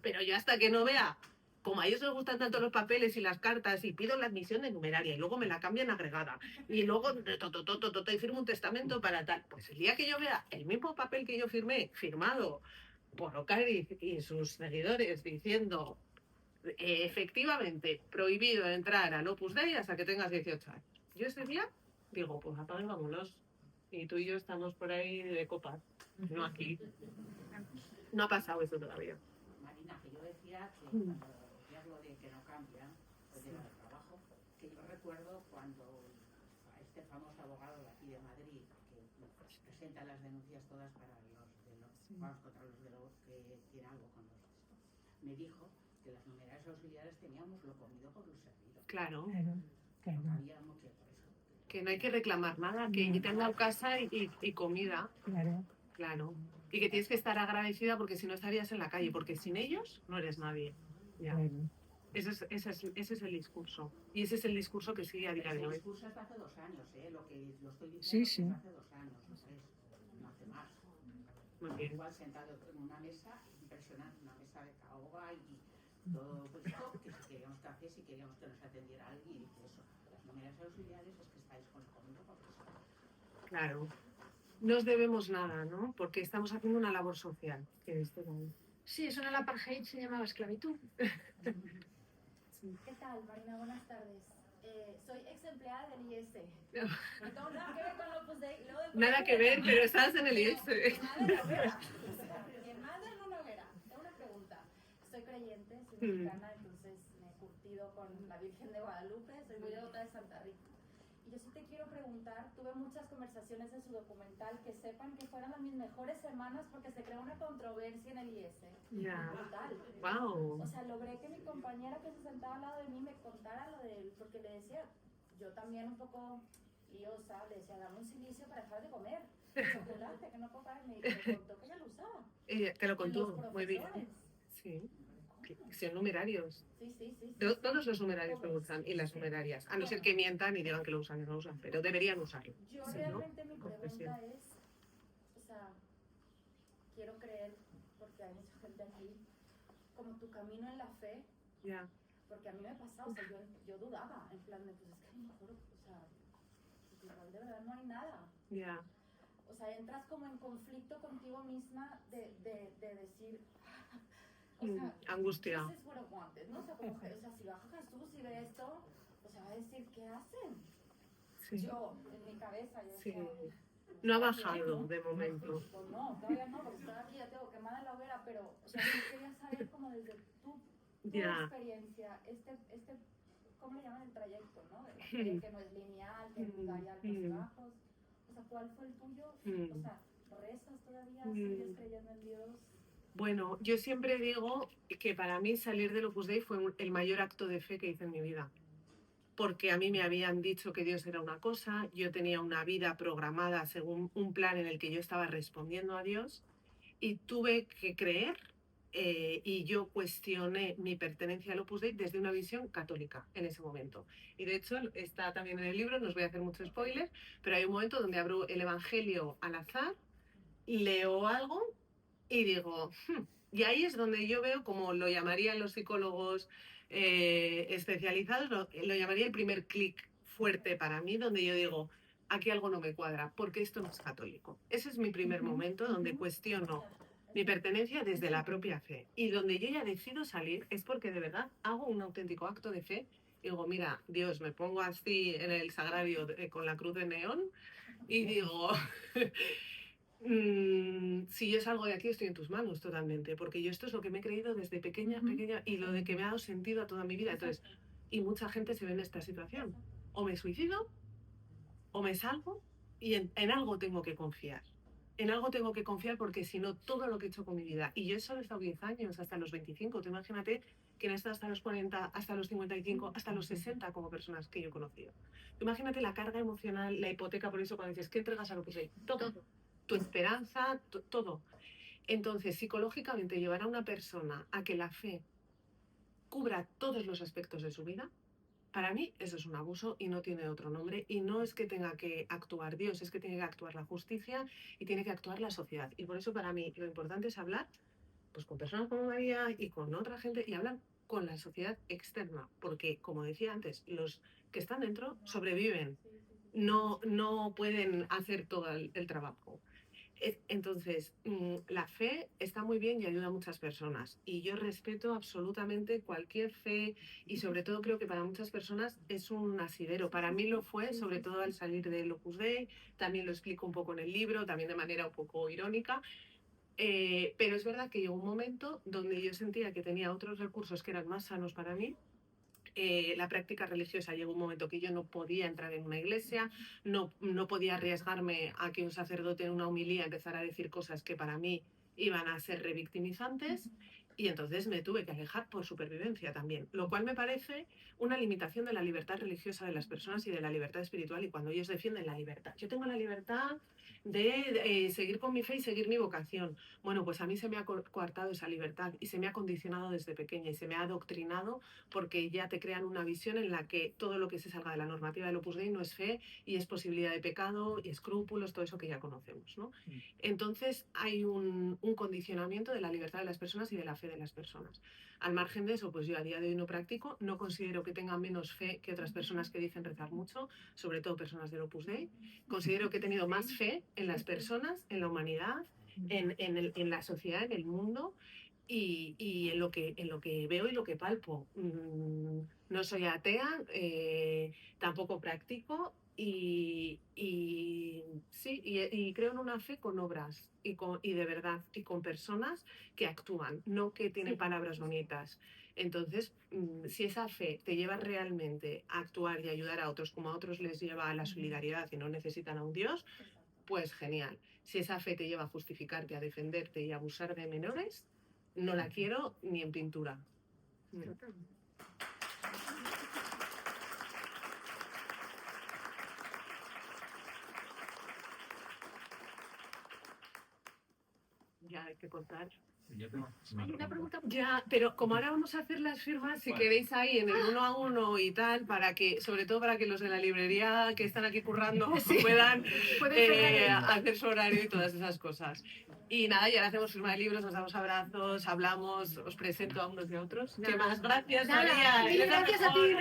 B: Pero yo, hasta que no vea, como a ellos les gustan tanto los papeles y las cartas, y pido la admisión de numeraria y luego me la cambian agregada y luego y firmo un testamento para tal, pues el día que yo vea el mismo papel que yo firmé, firmado por Ocariz y sus seguidores, diciendo efectivamente prohibido entrar al Opus Dei hasta que tengas 18 años, yo ese día digo, pues apaga y vámonos, y tú y yo estamos por ahí de copas, no aquí. No ha pasado eso todavía.
F: Marina, que yo decía que cuando decías lo de que no cambia, pues de trabajo, que yo recuerdo cuando a este famoso abogado de aquí de Madrid, que presenta las denuncias todas para vamos, contra los de los que tienen algo con los me dijo que las numerarias auxiliares teníamos lo comido por lo servido.
B: Claro.
F: Sabíamos que por eso.
B: Que no hay que reclamar nada, que tengan casa y comida. Claro. Y que tienes que estar agradecida porque si no estarías en la calle, porque sin ellos no eres nadie. Ya. Ese es el discurso. Y ese es el discurso que sigue a día de hoy.
F: El discurso es hace 2 años, lo que lo estoy diciendo es hace 2 años, no hace más.
B: Muy bien.
F: Igual sentado en una mesa impresionante, una mesa de caoba y todo pues, que si queríamos café, si queríamos que nos atendiera alguien, y dice eso. Las numerarias auxiliares es que estáis con el comido por eso.
B: Claro. Nos debemos nada, ¿no? Porque estamos haciendo una labor social.
C: Sí, eso en el apartheid se llamaba esclavitud.
G: ¿Qué tal, Marina? Buenas tardes. Soy ex empleada del IES. No tengo nada que ver con el Opus Dei.
B: Nada que ver, pero estás en el IES.
G: Mi madre no lo era. Tengo una pregunta. Soy creyente, soy mexicana, entonces me he curtido con la Virgen de Guadalupe. Soy muy devota de Santa Rita. preguntar, tuve muchas conversaciones en su documental, que sepan que fueron las mis mejores semanas porque se creó una controversia en el IS.
B: Ya.
G: Brutal.
B: Wow.
G: O sea, logré que mi compañera que se sentaba al lado de mí me contara lo de él, porque le decía, yo también un poco liosa, le decía, dame un silicio para dejar de comer. Chocolate, que no puedo parar. Me contó que ella lo usaba.
B: Ella te lo
G: Y
B: contó,
G: los
B: muy bien.
G: profesores.
B: Sí. Son numerarios.
G: Sí.
B: Todos los numerarios lo usan y las numerarias, a no ser que mientan y digan que lo usan y no lo usan, pero deberían usarlo.
G: Yo
B: Sí, ¿no?
G: realmente mi
B: Confesión.
G: pregunta es, o sea, quiero creer, porque hay mucha gente aquí, como tu camino en la fe,
B: Ya.
G: porque a mí me pasaba, o sea, yo dudaba, en plan de, pues es que a lo mejor, o sea, pues igual de verdad no hay nada.
B: Ya.
G: O sea, entras como en conflicto contigo misma de decir, o sea,
B: Angustia.
G: this is what I wanted, ¿no? O sea, como que, o sea, si baja Jesús y ve esto, o sea, va a decir, ¿qué hacen?
B: Sí.
G: Yo, en mi cabeza, yo
B: Sí.
G: decía,
B: No ha bajado de momento.
G: pues no, todavía no, porque estoy aquí, ya tengo quemada en la hoguera, pero, o sea, yo quería saber como desde tu
B: Ya.
G: experiencia, ¿cómo le llaman el trayecto, no? Que no es lineal, que hay altos y bajos. O sea, ¿cuál fue el tuyo? O sea, ¿rezas todavía? ¿Sigues creyendo en Dios?
B: Bueno, yo siempre digo que para mí salir del Opus Dei fue el mayor acto de fe que hice en mi vida. Porque a mí me habían dicho que Dios era una cosa, yo tenía una vida programada según un plan en el que yo estaba respondiendo a Dios y tuve que creer y yo cuestioné mi pertenencia al Opus Dei desde una visión católica en ese momento. Y de hecho está también en el libro, no os voy a hacer mucho spoiler, pero hay un momento donde abro el Evangelio al azar, leo algo y digo, y ahí es donde yo veo, como lo llamarían los psicólogos especializados, lo llamaría el primer clic fuerte para mí, donde yo digo, aquí algo no me cuadra, porque esto no es católico. Ese es mi primer momento donde cuestiono mi pertenencia desde la propia fe. Y donde yo ya decido salir es porque de verdad hago un auténtico acto de fe. Y digo, mira, Dios, me pongo así en el sagrario con la cruz de neón y digo... si yo salgo de aquí estoy en tus manos totalmente, porque yo esto es lo que me he creído desde pequeña, y lo de que me ha dado sentido a toda mi vida. Entonces, y mucha gente se ve en esta situación. O me suicido, o me salgo, y en algo tengo que confiar. En algo tengo que confiar porque si no, todo lo que he hecho con mi vida, y yo solo he estado 10 años, hasta los 25, tú imagínate que he estado hasta los 40, hasta los 55, hasta los 60 como personas que yo he conocido. Tú imagínate la carga emocional, la hipoteca, por eso cuando dices, ¿qué entregas a lo que soy? Todo. Tu esperanza, todo. Entonces, psicológicamente, llevar a una persona a que la fe cubra todos los aspectos de su vida, para mí eso es un abuso y no tiene otro nombre. Y no es que tenga que actuar Dios, es que tiene que actuar la justicia y tiene que actuar la sociedad. Y por eso para mí lo importante es hablar pues, con personas como María y con otra gente y hablar con la sociedad externa. Porque, como decía antes, los que están dentro sobreviven, no pueden hacer todo el trabajo. Entonces, la fe está muy bien y ayuda a muchas personas. Y yo respeto absolutamente cualquier fe y sobre todo creo que para muchas personas es un asidero. Para mí lo fue, sobre todo al salir del Opus Dei. También lo explico un poco en el libro, también de manera un poco irónica. Pero es verdad que llegó un momento donde yo sentía que tenía otros recursos que eran más sanos para mí. La práctica religiosa llegó un momento que yo no podía entrar en una iglesia, no podía arriesgarme a que un sacerdote en una homilía empezara a decir cosas que para mí iban a ser revictimizantes y entonces me tuve que alejar por supervivencia también, lo cual me parece una limitación de la libertad religiosa de las personas y de la libertad espiritual y cuando ellos defienden la libertad. Yo tengo la libertad de seguir con mi fe y seguir mi vocación. Bueno, pues a mí se me ha coartado esa libertad y se me ha condicionado desde pequeña y se me ha adoctrinado porque ya te crean una visión en la que todo lo que se salga de la normativa del Opus Dei no es fe y es posibilidad de pecado y escrúpulos, todo eso que ya conocemos, ¿no? Entonces hay un condicionamiento de la libertad de las personas y de la fe de las personas. Al margen de eso, pues yo a día de hoy no practico, no considero que tenga menos fe que otras personas que dicen rezar mucho, sobre todo personas del Opus Dei. Considero que he tenido más fe en las personas, en la humanidad, en la sociedad, en el mundo y en lo que veo y lo que palpo. No soy atea, tampoco practico, y creo en una fe con obras y de verdad, y con personas que actúan, no que tienen palabras bonitas. Entonces, si esa fe te lleva realmente a actuar y ayudar a otros como a otros les lleva a la solidaridad y no necesitan a un Dios, pues genial. Si esa fe te lleva a justificarte, a defenderte y a abusar de menores, no la quiero ni en pintura. Ya hay que contar.
E: Yo tengo
C: Una pregunta.
B: Ya, pero como ahora vamos a hacer las firmas, si queréis ahí en el 1 a 1 y tal, para que, sobre todo para que los de la librería que están aquí currando puedan hacer su horario y todas esas cosas. Y nada, ya hacemos firma de libros, nos damos abrazos, hablamos, os presento a unos y a otros. ¿Qué más? Gracias,
C: Nada,
B: María.
C: mil gracias a ti.